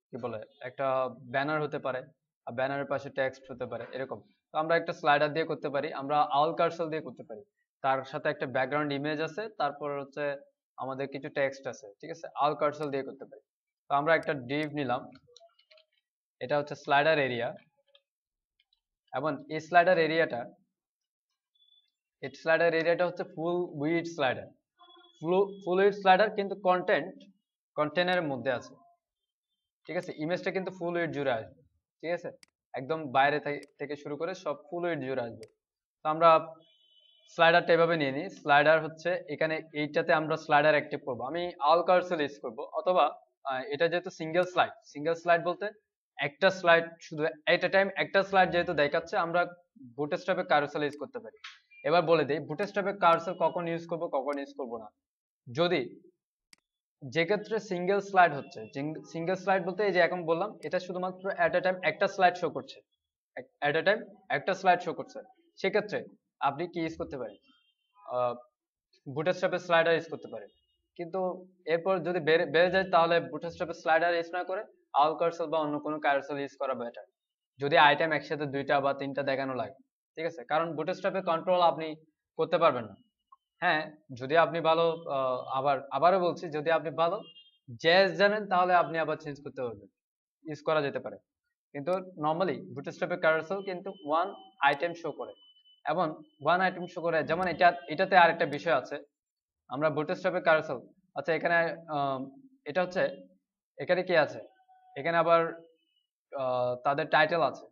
কি বলে একটা ব্যানার হতে পারে, আর ব্যানারের পাশে টেক্সট হতে পারে, এরকম। তো আমরা একটা স্লাইডার দিয়ে করতে পারি, আমরা আউল কার্সল দিয়ে করতে পারি। তার সাথে একটা ব্যাকগ্রাউন্ড ইমেজ আছে, তারপর হচ্ছে আমাদের কিছু টেক্সট আছে। ঠিক আছে, আউল কার্সল দিয়ে করতে পারি। তো আমরা একটা ডিভ নিলাম, এটা হচ্ছে স্লাইডার এরিয়া, এবং এই স্লাইডার এরিয়াটা হচ্ছে full width slider, full width slider, কিন্তু কন্টেন্টের মধ্যে আছে। ঠিক আছে, ইমেজটা কিন্তু ফুল উইডথ জুড়ে আসবে। ঠিক আছে, একদম বাইরে থেকে শুরু করে সব ফুল উইডথ জুড়ে আসবে। তো আমরা স্লাইডারটা এভাবে নিয়ে নিই, স্লাইডার হচ্ছে এখানে এইটাতে আমরা স্লাইডার অ্যাক্টিভ করব, আমি অল কার্সর ইউজ করব, অথবা এটা যেহেতু সিঙ্গেল স্লাইড বলতে একটা স্লাইড শুধু এট এ টাইম, একটা স্লাইড যেহেতু দেখাচ্ছে, আমরা বুটস্ট্র্যাপে কারুসেল ইউজ করতে পারি। এবার বলে দেই বুটস্ট্র্যাপে কারুসেল কখন ইউজ করব, কখন ইউজ করব না। যদি যে ক্ষেত্রে সিঙ্গেল স্লাইড হচ্ছে, সিঙ্গেল স্লাইড বলতে এই যে এখন বললাম, এটা শুধুমাত্র এট এ টাইম একটা স্লাইড শো করছে, এট এ টাইম একটা স্লাইড শো করছে, সেক্ষেত্রে আপনি কি ইউজ করতে পারেন, বুটস্ট্র্যাপের স্লাইডার ইউজ করতে পারেন। কিন্তু এরপর যদি বেড়ে যায়, তাহলে বুটস্ট্র্যাপের স্লাইডার ইউজ না করে আউল কার্সল বা অন্য কোনো কার্সল ইউজ করা বেটার, যদি আইটেম একসাথে 2টা বা 3টা দেখানো লাগে। ঠিক আছে, কারণ বুটস্ট্র্যাপের কন্ট্রোল আপনি করতে পারবেন না। হ্যাঁ, যদি আপনি ভালো আবারও বলছি, যদি আপনি ভালো জ্যাজ জানেন তাহলে আপনি আবার চেঞ্জ করতে পারবেন, ইউজ করা যেতে পারে। কিন্তু নর্মালি বুটস্ট্র্যাপের ক্যারোসেল কিন্তু ওয়ান আইটেম শো করে, এবং ওয়ান আইটেম শো করে, যেমন এটাতে আরেকটা বিষয় আছে। আমরা বুটস্ট্র্যাপের ক্যারোসেল, আচ্ছা এখানে এটা হচ্ছে, এখানে কি আছে, এখানে আবার তাদের টাইটেল আছে।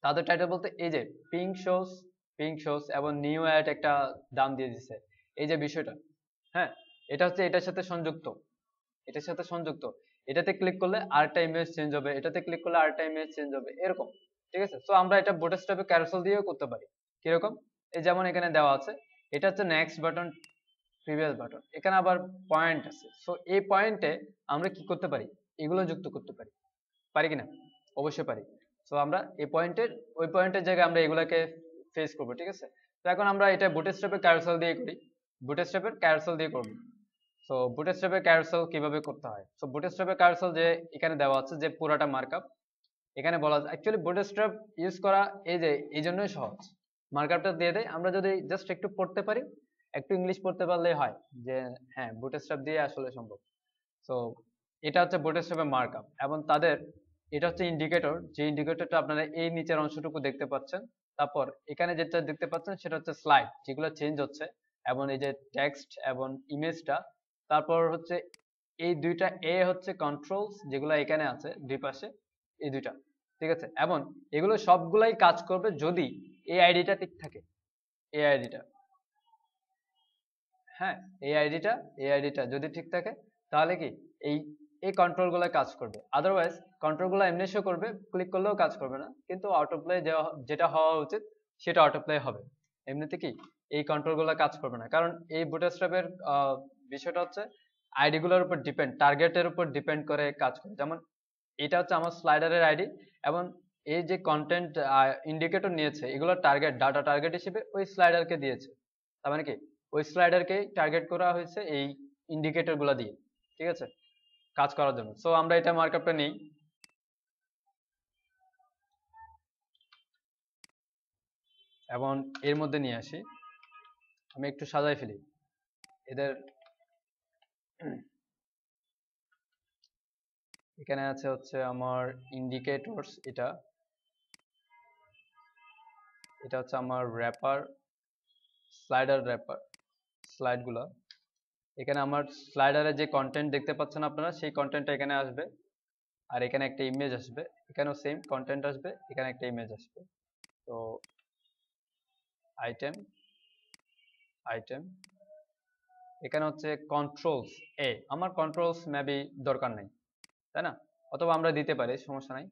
তাদের টাইটেল বলতে এই যে পিঙ্ক শোস এবং নিউ অ্যাড একটা দাম দিয়ে দিছে, এই যে বিষয়টা। হ্যাঁ, এটা হচ্ছে এটার সাথে সংযুক্ত, এটার সাথে সংযুক্ত। এটাতে ক্লিক করলে আরেকটা ইমেজ চেঞ্জ হবে, এটাতে ক্লিক করলে আরেকটা ইমেজ চেঞ্জ হবে, এরকম। ঠিক আছে, তো আমরা এটা বুটস্ট্র্যাপে ক্যারোসেল দিয়েও করতে পারি। কিরকম, এই যেমন এখানে দেওয়া আছে, এটা হচ্ছে নেক্সট বাটন, প্রিভিয়াস বাটন, এখানে আবার পয়েন্ট আছে। সো এই পয়েন্টে আমরা কি করতে পারি, এগুলো যুক্ত করতে পারি, পারি কিনা? অবশ্যই পারি। সো আমরা এই পয়েন্টের, ওই পয়েন্টের জায়গায় আমরা এগুলাকে ফেস করব। ঠিক আছে, তো এখন আমরা এটা বুটস্ট্র্যাপের ক্যারোসেল দিয়ে করি, বুটস্ট্র্যাপের ক্যারোসেল দিয়ে করব। সো বুটস্ট্র্যাপের ক্যারোসেল কিভাবে করতে হয়, সো বুটস্ট্র্যাপের ক্যারোসেল যে এখানে দেওয়া আছে যে পুরাটা মার্কআপ, এখানে বলা আছে অ্যাকচুয়ালি বুটস্ট্র্যাপ ইউজ করা এই যে এই জন্যই সহজ, মার্কআপটা দিয়ে দেয়, আমরা যদি জাস্ট একটু পড়তে পারি, একটু ইংলিশ পড়তে পারলেই হয় যে হ্যাঁ বুটস্ট্র্যাপ দিয়ে আসলে সম্ভব। সো এটা হচ্ছে বুটস্ট্র্যাপের মার্কআপ, এবং তাদের এটা হচ্ছে ইন্ডিকেটর, যে ইন্ডিকেটরটা আপনারা এই নিচের অংশটুকু দেখতে পাচ্ছেন। তারপর এখানে যেটা দেখতে পাচ্ছেন সেটা হচ্ছে স্লাইড, যেগুলো চেঞ্জ হচ্ছে, এবং এই যে টেক্সট এবং ইমেজটা। তারপর হচ্ছে এই দুইটা এ হচ্ছে কন্ট্রোলস, যেগুলো এখানে আছে দুই পাশে, এই দুইটা। ঠিক আছে, এবং এগুলো সবগুলাই কাজ করবে যদি এই আইডিটা ঠিক থাকে, এই আইডিটা, হ্যাঁ এই আইডিটা যদি ঠিক থাকে, তাহলে কি এই এই কন্ট্রোল গুলো কাজ করবে। আদারওয়াইজ কন্ট্রোল গুলো এমনি শো করবে, ক্লিক করলেও কাজ করবে না, কিন্তু অটোপ্লে যেটা হওয়া উচিত সেটা অটোপ্লে হবে। এমনিতে কি এই কন্ট্রোল গুলো কাজ করবে না, কারণ এই বুটস্ট্র্যাপের বিষয়টা হচ্ছে আইডি গুলোর উপর ডিপেন্ড, টার্গেটের উপর ডিপেন্ড করে কাজ করে। যেমন এটা হচ্ছে আমার স্লাইডারের আইডি, এবং এই যে কন্টেন্ট ইন্ডিকেটর নিয়েছে, এগুলো টার্গেট, ডাটা টার্গেট হিসেবে ওই স্লাইডারকে দিয়েছে। তার মানে কি ওই স্লাইডারকে টার্গেট করা হয়েছে এই ইন্ডিকেটর গুলা দিয়ে, ঠিক আছে, কাজ করার জন্য। সো আমরা এটা মার্কআপটা নেই, এবং এর মধ্যে নিয়ে আসি, আমি একটু সাজাই ফেলি এদের। এখানে আছে হচ্ছে আমার ইন্ডিকেটরস, এটা এটা হচ্ছে আমার র্যাপার, স্লাইডার র্যাপার, স্লাইড গুলা। এখানে আমার স্লাইডারে যে কন্টেন্ট দেখতে পাচ্ছেন আপনারা, সেই কন্টেন্টটা এখানে আসবে, আর এখানে একটা ইমেজ আসবে, এখানেও সেম কন্টেন্ট আসবে, এখানে একটা ইমেজ আসবে। তো আইটেম, আইটেম, এখানে হচ্ছে কন্ট্রোলস এ, আমার কন্ট্রোলস মেবি দরকার নেই, তাই না? অথবা আমরা দিতে পারি, সমস্যা নাই,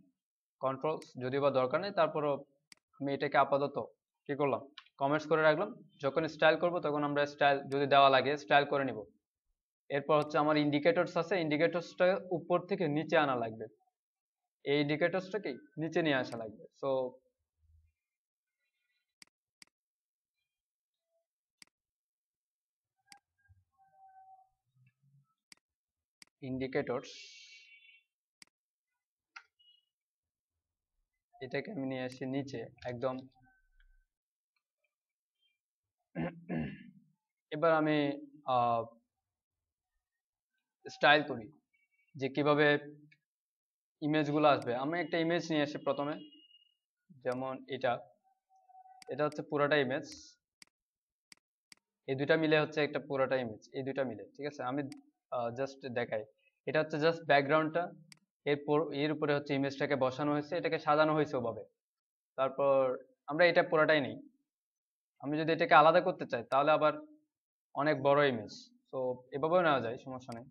কন্ট্রোলস যদিও বা দরকার নেই, তারপরও আমি এটাকে আপাতত কি করলাম, কমেন্টস করে রাখলাম। যখন স্টাইল করব তখন আমরা স্টাইল যদি দেওয়া লাগে স্টাইল করে নিব। এরপর হচ্ছে আমার ইন্ডিকেটরস আছে, ইন্ডিকেটরসটা উপর থেকে নিচে আনা লাগবে, এই ইন্ডিকেটরসটা কি নিচে নিয়ে আসা লাগবে। সো ইন্ডিকেটরস, এটাকে আমি নিয়ে আসি নিচে একদম। এবার আমি স্টাইল করি যে কিভাবে ইমেজগুলো আসবে। আমি একটা ইমেজ নিয়ে আসি প্রথমে, যেমন এটা, এটা হচ্ছে পুরোটা ইমেজ, এই দুইটা মিলে হচ্ছে একটা পুরোটা ইমেজ, এই দুইটা মিলে। ঠিক আছে, আমি জাস্ট দেখাই, এটা হচ্ছে জাস্ট ব্যাকগ্রাউন্ডটা, এরপর এর উপরে হচ্ছে ইমেজটাকে বসানো হয়েছে, এটাকে সাজানো হয়েছে ওভাবে। তারপর আমরা এটা পুরোটাই নেই, আমি যদি এটাকে আলাদা করতে চাই তাহলে আবার অনেক বড় ইমেজ, তো এভাবেও নেওয়া যায়, সমস্যা নেই।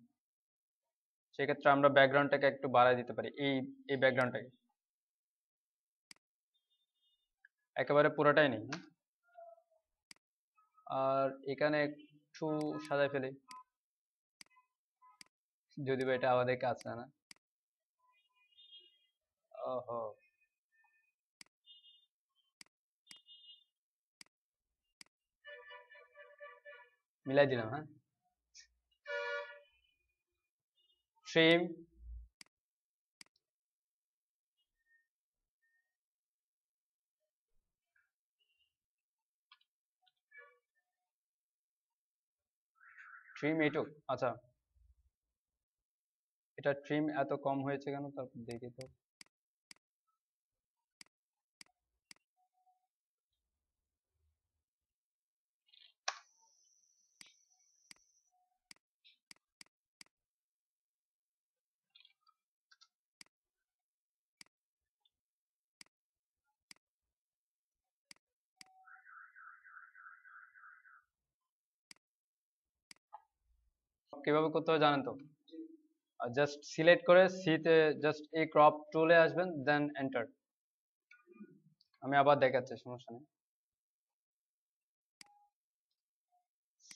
সেক্ষেত্রে আমরা ব্যাকগ্রাউন্ডটাকে একটু বাড়ায় দিতে পারি, এই ব্যাকগ্রাউন্ডটাকে একেবারে পুরোটাই নেই, হ্যাঁ? আর এখানে একটু সাজায় ফেলি, যদি বা এটা আমাদের কাজ না। ওহো, মিলাই দিলাম, হ্যাঁ। ট্রিম, ট্রিম এইটুক, আচ্ছা এটা ট্রিম এত কম হয়েছে কেন, তারপর দেখি তো। কিভাবে করতে হবে জানেন তো? জাস্ট সিলেক্ট করে সিতে জাস্ট এই ক্রপ টুলে আসবেন, দেন এন্টার। আমি আবার দেখাচ্ছি, সমস্যা নেই।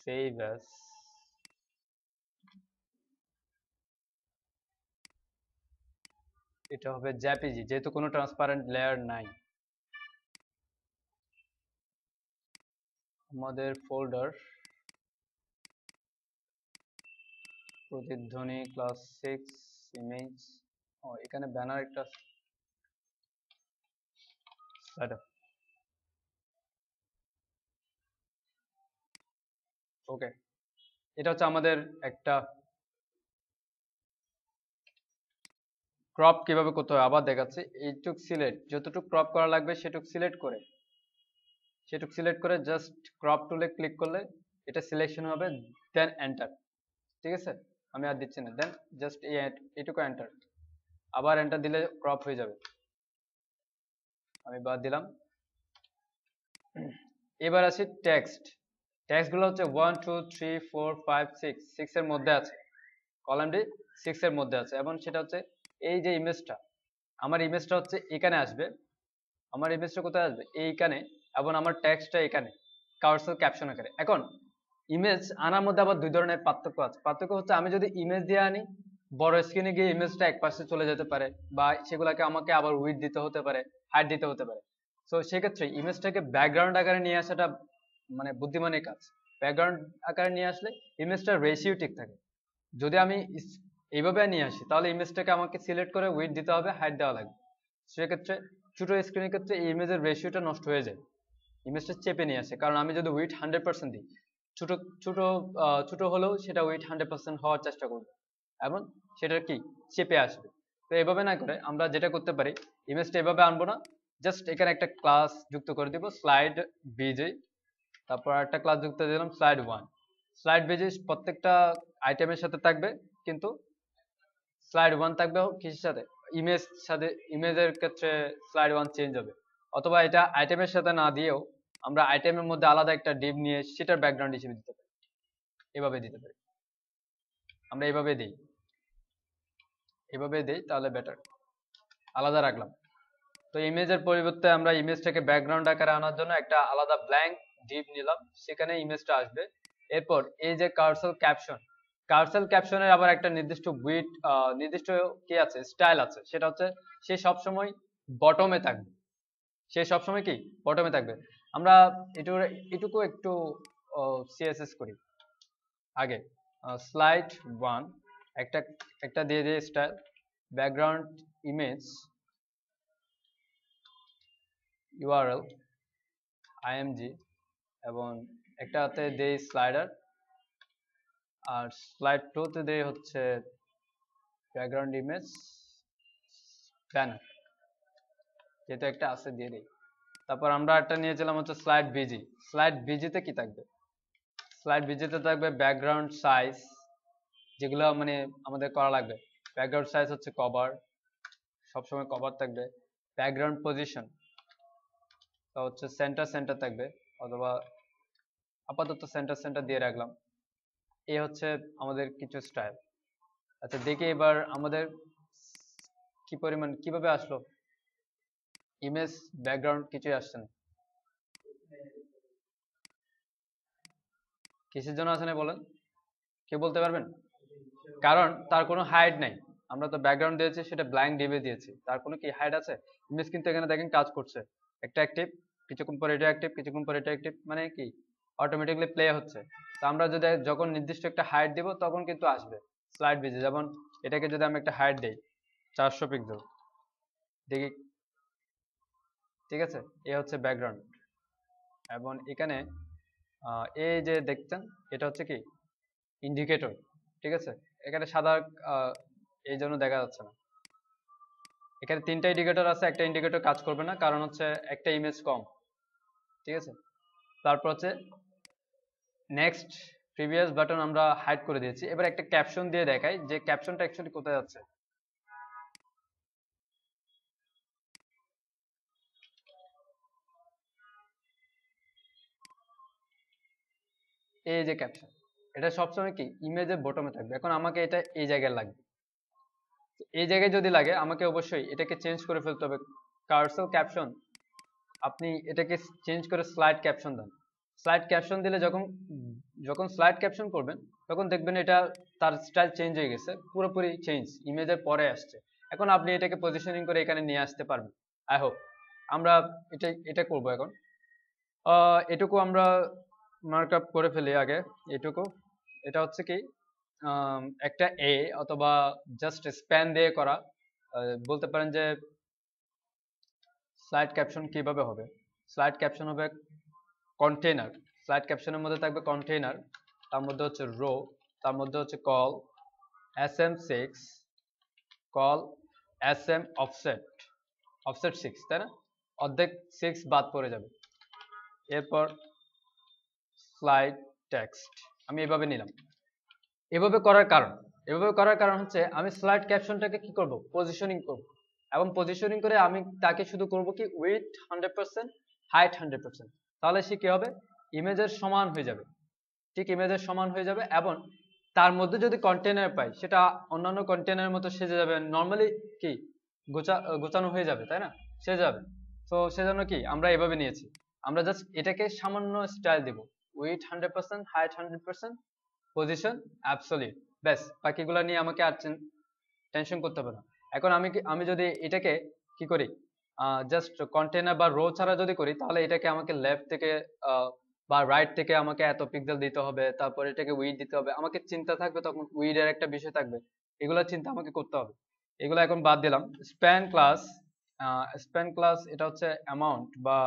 সেভ অ্যাজ, এটা হবে জেপিজি যেহেতু কোনো ট্রান্সপারেন্ট লেয়ার নাই। আমাদের ফোল্ডার প্রতিধ্বনি ক্লাস 6 ইমেজ, ও এখানে ব্যানার একটা স্লাইডার। ওকে, এটা হচ্ছে আমাদের একটা ক্রপ কিভাবে করতে হয় আবার দেখাচ্ছি। এইটুক সিলেক্ট, যতটুকু ক্রপ করা লাগবে সেটুক সিলেক্ট করে জাস্ট ক্রপ টুলে ক্লিক করলে এটা সিলেকশন হবে, দেন এন্টার। ঠিক আছে, আমি আর দিচ্ছি না, দেন জাস্ট এইটুকু এন্টার, আবার এন্টার দিলে ক্রপ হয়ে যাবে। আমি বাদ দিলাম। এবার আসি টেক্সট। টেক্সট গুলো হচ্ছে 1 2 3 4 5 6, 6 এর মধ্যে আছে, কলামটি 6 এর মধ্যে আছে, এবং সেটা হচ্ছে এই যে ইমেজটা, আমার ইমেজটা হচ্ছে এখানে আসবে, আমার ইমেজটা কোথায় আসবে এইখানে, এবং আমার টেক্সটটা এখানে কার্সর ক্যাপশন আকারে। এখন ইমেজ আনার মধ্যে আবার দুই ধরনের পার্থক্য আছে। পার্থক্য হচ্ছে আমি যদি ইমেজ দিয়ে আনি, বড় স্ক্রিনে গিয়ে ইমেজটা এক পাশে চলে যেতে পারে, বা সেগুলোকে আমাকে আবার উইডথ দিতে হতে পারে, হাইট দিতে হতে পারে। তো সেক্ষেত্রে ইমেজটাকে ব্যাকগ্রাউন্ড আকারে নিয়ে আসাটা মানে বুদ্ধিমানের কাজ। ব্যাকগ্রাউন্ড আকারে নিয়ে আসলে ইমেজটার রেশিও ঠিক থাকে। যদি আমি এইভাবে নিয়ে আসি তাহলে ইমেজটাকে আমাকে সিলেক্ট করে উইডথ দিতে হবে, হাইট দেওয়া লাগবে। সেক্ষেত্রে ছোট স্ক্রিনের ক্ষেত্রে এই ইমেজের রেশিওটা নষ্ট হয়ে যায়, ইমেজটা চেপে নিয়ে আসে। কারণ আমি যদি উইডথ 100% দিই, ছোট ছোট ছোট হলেও সেটা উইডথ 100% হওয়ার চেষ্টা করবে, এবং সেটা কি চেপে আসবে। তো এভাবে না করে আমরা যেটা করতে পারি, ইমেজটা এভাবে আনবো না, জাস্ট এখানে একটা ক্লাস যুক্ত করে দিব স্লাইড বিজে, তারপর একটা ক্লাস যুক্ত দিলাম স্লাইড 1। স্লাইড বিজে প্রত্যেকটা আইটেমের সাথে থাকবে, কিন্তু স্লাইড 1 থাকবে কিসের সাথে, ইমেজ সাথে। ইমেজের ক্ষেত্রে স্লাইড 1 চেঞ্জ হবে। অথবা এটা আইটেমের সাথে না দিয়েও আমরা আইটেমের মধ্যে আলাদা একটা ডিভ নিয়ে সেটার ব্যাকগ্রাউন্ড হিসেবে দিতে পারি, এভাবে দিতে পারি। আমরা এভাবে দেই তাহলে বেটার, আলাদা রাখলাম। তো ইমেজের পরিবর্তে আমরা ইমেজটাকে ব্যাকগ্রাউন্ড আকারে আনার জন্য একটা আলাদা ব্ল্যাঙ্ক ডিভ নিলাম, সেখানে ইমেজটা আসবে। এরপর এই যে কার্সল ক্যাপশনের আবার একটা নির্দিষ্ট উইডথ, নির্দিষ্ট কি আছে, স্টাইল আছে, সেটা হচ্ছে সে সবসময় বটমে থাকবে। সে সবসময় কি বটমে থাকবে। আমরা এটুকু একটু সিএসএস করি আগে। স্লাইড 1 একটা একটা দিয়ে দিয়ে style, background image URL IMG, এবং একটাতে দেই স্লাইডার, আর স্লাইড 2 তে দেই হচ্ছে ব্যাকগ্রাউন্ড ইমেজ ব্যানার, যেহেতু একটা আছে দিয়ে দিই। তারপর আমরা একটা নিয়েছিলাম হচ্ছে স্লাইড বিজি। স্লাইড বিজিতে কি থাকবে, স্লাইড বিজিতে থাকবে ব্যাকগ্রাউন্ড সাইজ, যেগুলো মানে আমাদের করা লাগবে। ব্যাকগ্রাউন্ড সাইজ হচ্ছে কভার, সবসময় কভার থাকবে। ব্যাকগ্রাউন্ড পজিশন তা হচ্ছে সেন্টার থাকবে, অথবা আপাতত সেন্টার দিয়ে রাখলাম। এই হচ্ছে আমাদের কিছু স্টাইল। আচ্ছা দেখি এবার আমাদের কি পরিমাণ কিভাবে আসলো ইমেজ ব্যাকগ্রাউন্ড, কিছুই আসছে না। কিসের জন্য আসে না বলেন, কে বলতে পারবেন? কারণ তার কোনো হাইড নাই, আমরা তো ব্যাকগ্রাউন্ড দিয়েছি সেটা ব্ল্যাঙ্ক ডিবে দিয়েছি, তার কোনো কি হাইড আছে? ইমেজ কিন্তু এখানে দেখেন কাজ করছে, একটা অ্যাক্টিভ, কিছুক্ষণ পরে এটা অ্যাক্টিভ, কিছুক্ষণ পরে এটা অ্যাক্টিভ, মানে কি অটোমেটিকলি প্লে হচ্ছে। তো আমরা যদি যখন নির্দিষ্ট একটা হাইট দিব তখন কিন্তু আসবে স্লাইড ভিজে। যেমন এটাকে যদি আমি একটা হাইট দেই 400 পিক্সেল, দেখি, ঠিক আছে, এ হচ্ছে ব্যাকগ্রাউন্ড। এবং এখানে এই যে দেখছেন এটা হচ্ছে কি ইন্ডিকেটর, ঠিক আছে। এখানে সাদা এই জন্য দেখা যাচ্ছে না। এখানে 3টা ইন্ডিকেটর আছে, একটা ইন্ডিকেটর কাজ করবে না, কারণ হচ্ছে একটা ইমেজ কম, ঠিক আছে। তারপর হচ্ছে নেক্সট প্রিভিয়াস বাটন আমরা হাইড করে দিয়েছি। এবার একটা ক্যাপশন দিয়ে দেখাই যে ক্যাপশনটা অ্যাকচুয়ালি কোথায় যাচ্ছে। এই যে ক্যাপশন, এটা সবসময় কি ইমেজের বটমে থাকবে। এখন আমাকে এটা এই জায়গায় লাগবে, এই জায়গায় যদি লাগে আমাকে অবশ্যই এটাকে চেঞ্জ করে ফেলতে হবে। কার্সর ক্যাপশন, আপনি এটাকে চেঞ্জ করে স্লাইড ক্যাপশন দেন। স্লাইড ক্যাপশন দিলে যখন যখন স্লাইড ক্যাপশন করবেন তখন দেখবেন এটা তার স্টাইল চেঞ্জ হয়ে গেছে, পুরোপুরি চেঞ্জ, ইমেজের পরে আসছে। এখন আপনি এটাকে পজিশনিং করে এখানে নিয়ে আসতে পারবেন। আই হোপ আমরা এটা করব এখন। এটুকু আমরা মার্ক আপ করে ফেলি আগে। এটুকু, এটা হচ্ছে কি একটা এ অথবা জাস্ট স্প্যান দিয়ে করা। বলতে পারেন যে স্লাইড ক্যাপশন কিভাবে হবে। স্লাইড ক্যাপশন হবে কন্টেইনার। স্লাইড ক্যাপশনের মধ্যে থাকবে কন্টেইনার, তার মধ্যে হচ্ছে রো, তার মধ্যে হচ্ছে call sm6, call sm offset, offset 6, তাই না? অর্ধেক 6 বাদ পড়ে যাবে। এরপর স্লাইড টেক্সট আমি এভাবে নিলাম। এভাবে করার কারণ হচ্ছে আমি স্লাইড ক্যাপশনটাকে কি করব, পজিশনিং করব। এবং পজিশনিং করে আমি তাকে শুধু করব কি উইথ 100%, হাইট 100%। তাহলে সে কি হবে, ইমেজের সমান হয়ে যাবে, ঠিক ইমেজের সমান হয়ে যাবে। এবং তার মধ্যে যদি কন্টেনার পাই সেটা অন্যান্য কন্টেনারের মতো সেজে যাবে, নর্মালি কি গোছানো হয়ে যাবে, তাই না? সেজে যাবে। তো সেজন্য কি আমরা এভাবে নিয়েছি, আমরা জাস্ট এটাকে সামান্য স্টাইল দেব, উইথ 100%, হাইট 100%, পজিশন অ্যাবসলিউট, ব্যাস। বাকিগুলো নিয়ে আমাকে আর টেনশন করতে হবে না। এখন আমি যদি এটাকে কি করি, জাস্ট কন্টেনার বা রো ছাড়া যদি করি, তাহলে এটাকে আমাকে লেফট থেকে বা রাইট থেকে আমাকে এত পিক্সেল দিতে হবে, তারপর এটাকে উইড দিতে হবে, আমাকে চিন্তা থাকবে, তখন উইড এর একটা বিষয় থাকবে, এগুলো চিন্তা আমাকে করতে হবে। এগুলো এখন বাদ দিলাম। স্প্যান ক্লাস, স্প্যান ক্লাস এটা হচ্ছে অ্যামাউন্ট বা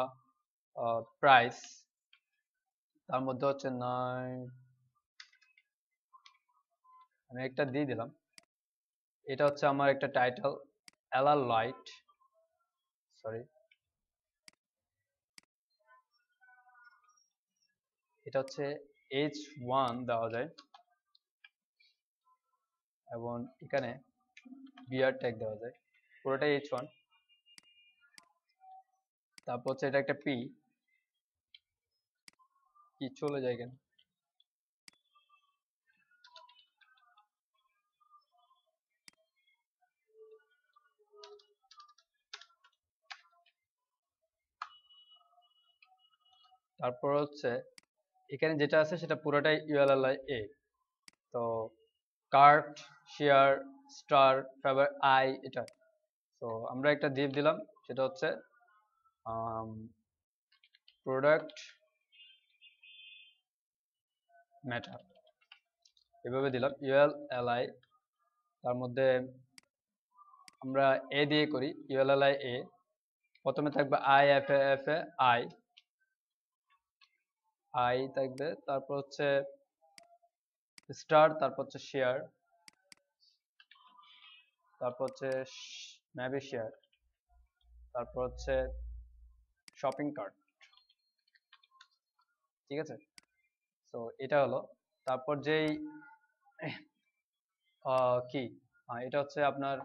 প্রাইস, তার মধ্যে হচ্ছে 9, আমি একটা দিয়ে দিলাম। এটা হচ্ছে আমার একটা টাইটেল, এলার লাইট, সরি, এটা হচ্ছে h1 দেওয়া যায়, এবং এখানে বিআর ট্যাগ দেওয়া যায়, পুরোটাই h1। তারপর হচ্ছে এটা একটা পি, কি চলে যায় কেন, তারপর হচ্ছে এখানে যেটা আছে সেটা পুরোটাই ইউএলএল এ। তো cart, share, star, favour, eye, এটা। তো আমরা একটা div দিলাম, সেটা হচ্ছে প্রোডাক্ট ম্যাটার, এভাবে দিলাম ইউএলএলআই। তার মধ্যে আমরা এ দিয়ে করি, ইউএলএলআই এ। প্রথমে থাকবে I F A F A I, I থাকবে, তারপর হচ্ছে স্টার, তারপর হচ্ছে শেয়ার, তারপর হচ্ছে মেবি শেয়ার, তারপর হচ্ছে শপিং কার্ট, ঠিক আছে। তো এটা হলো। তারপর যেই কি এটা হচ্ছে আপনার,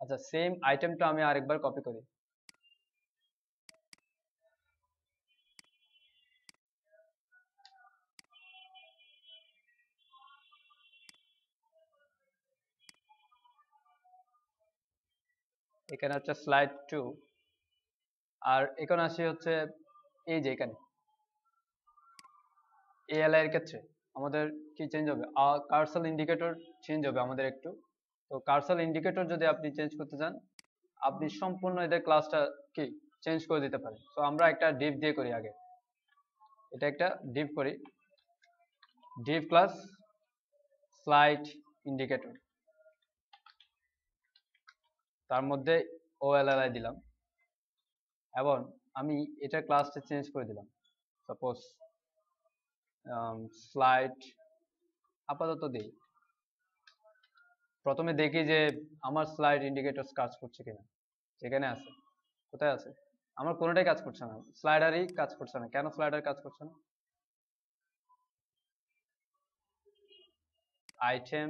আচ্ছা সেম আইটেমটা আমি আরেকবার কপি করি। এখানে হচ্ছে স্লাইড 2, আর এখানে আসি হচ্ছে এই যে এখানে এএলআই এর ক্ষেত্রে আমাদের কি চেঞ্জ হবে, কার্সর ইন্ডিকেটর চেঞ্জ হবে আমাদের একটু। তো কার্সর ইন্ডিকেটর যদি আপনি চেঞ্জ করতে চান, আপনি সম্পূর্ণ এদের ক্লাসটা কি চেঞ্জ করে দিতে পারেন। তো আমরা একটা div দিয়ে করি আগে, এটা একটা div করি, div ক্লাস স্লাইড ইন্ডিকেটর, তার মধ্যে OLLI দিলাম, এবং আমি এটা ক্লাসটা চেঞ্জ করে দিলাম, সাপোজ স্লাইড আপাতত দেই। প্রথমে দেখি যে আমার স্লাইড ইন্ডিকেটরস কাজ করছে কিনা। যেখানে আছে, কোথায় আছে? আমার কোনোটাই কাজ করছে না, স্লাইডারই কাজ করছে না। কেন স্লাইডার কাজ করছে না? আইটেম,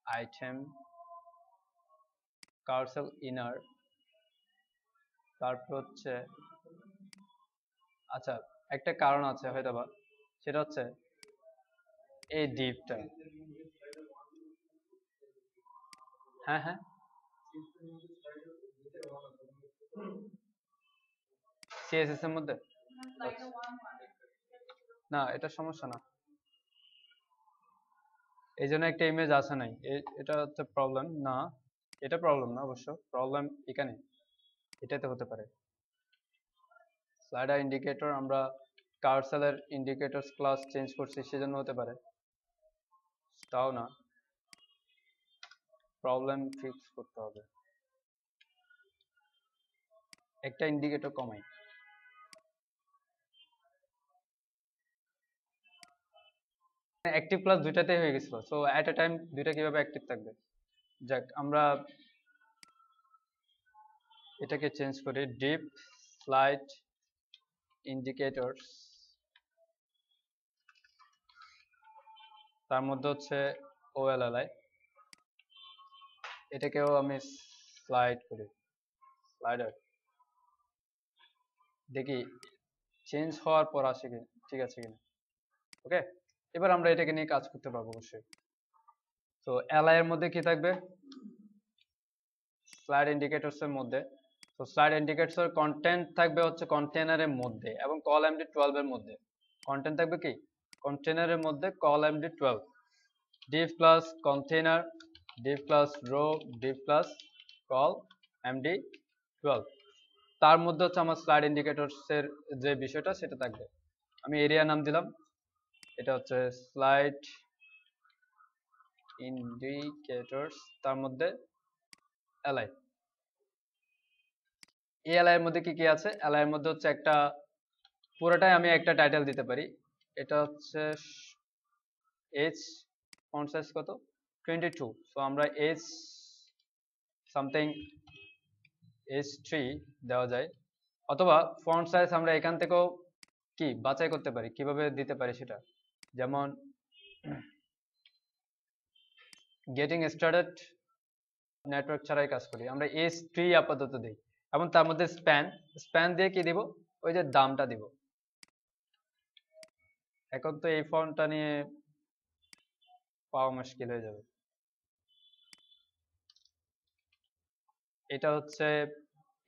আইটেম, কার্সেল ইনার, তারপর হচ্ছে আচ্ছা একটা কারণ আছে হয়তোবা, সেটা হচ্ছে এই ডিপটা। হ্যাঁ হ্যাঁ, সিএসএস এর মধ্যে না, এটা সমস্যা না, এই জন্য একটা ইমেজ আসে নাই, এটা হচ্ছে প্রবলেম না, এটা প্রবলেম না অবশ্য, প্রবলেম এখানে, এটাতে হতে পারে। স্লাইডার ইন্ডিকেটর আমরা কার্সেলের ইন্ডিকেটরস ক্লাস চেঞ্জ করছি সেজন্য হতে পারে, তাও না, প্রবলেম ফিক্স করতে হবে। একটা ইন্ডিকেটর কমাই, অ্যাক্টিভ প্লাস দুইটাতেই হয়ে গেছিল, সো এট এ টাইম দুইটা কিভাবে অ্যাক্টিভ থাকবে? যাক, আমরা এটাকে চেঞ্জ করি, ডিপ স্লাইড ইন্ডিকেটরস, তার মধ্যে হচ্ছে ওএলএলআই, এটাকেও আমি স্লাইড করি, স্লাইডার, দেখি চেঞ্জ হওয়ার পর আসে কি ঠিক আছে কিনা। ওকে, এবার আমরা এটাকে নিয়ে কাজ করতে পারবো অবশ্যই। তো এলআই এর মধ্যে কি থাকবে? স্লাইড ইন্ডিকেটরস এর মধ্যে, তো স্লাইড ইন্ডিকেটরস এর কন্টেন্ট থাকবে হচ্ছে কন্টেনারের মধ্যে এবং কল এমডি 12 এর মধ্যে। কন্টেন্ট থাকবে কি কন্টেনারের মধ্যে, col MD 12, div plus container, div plus row, div plus col MD 12, তার মধ্যে হচ্ছে আমার স্লাইড ইন্ডিকেটরস এর যে বিষয়টা সেটা থাকবে। আমি এরিয়া নাম দিলাম, এটা হচ্ছে স্লাইড ইন্ডিকেটরস, তার মধ্যে এলআই। এই এলআই এর মধ্যে কি কি আছে? এলআই এর মধ্যে হচ্ছে একটা, পুরোটাই আমি একটা টাইটেল দিতে পারি, এটা হচ্ছে এজ, ফন্ট সাইজ কত? 22, সো আমরা এজ সামথিং H3 দেওয়া যায়, অথবা ফন্ট সাইজ আমরা এখান থেকেও কি বাছাই করতে পারি, কিভাবে দিতে পারি সেটা, যেমন গেটিং স্টার্টেড নেটওয়ার্ক ছাড়াই কাজ করি, আমরা H3 আপাতত দিই, এবং তার মধ্যে স্প্যান, স্প্যান দিয়ে কি দিব? ওই যে দামটা দিব। এখন তো এই ফন্টটা নিয়ে পাওয়া মুশকিল হয়ে যাবে। এটা হচ্ছে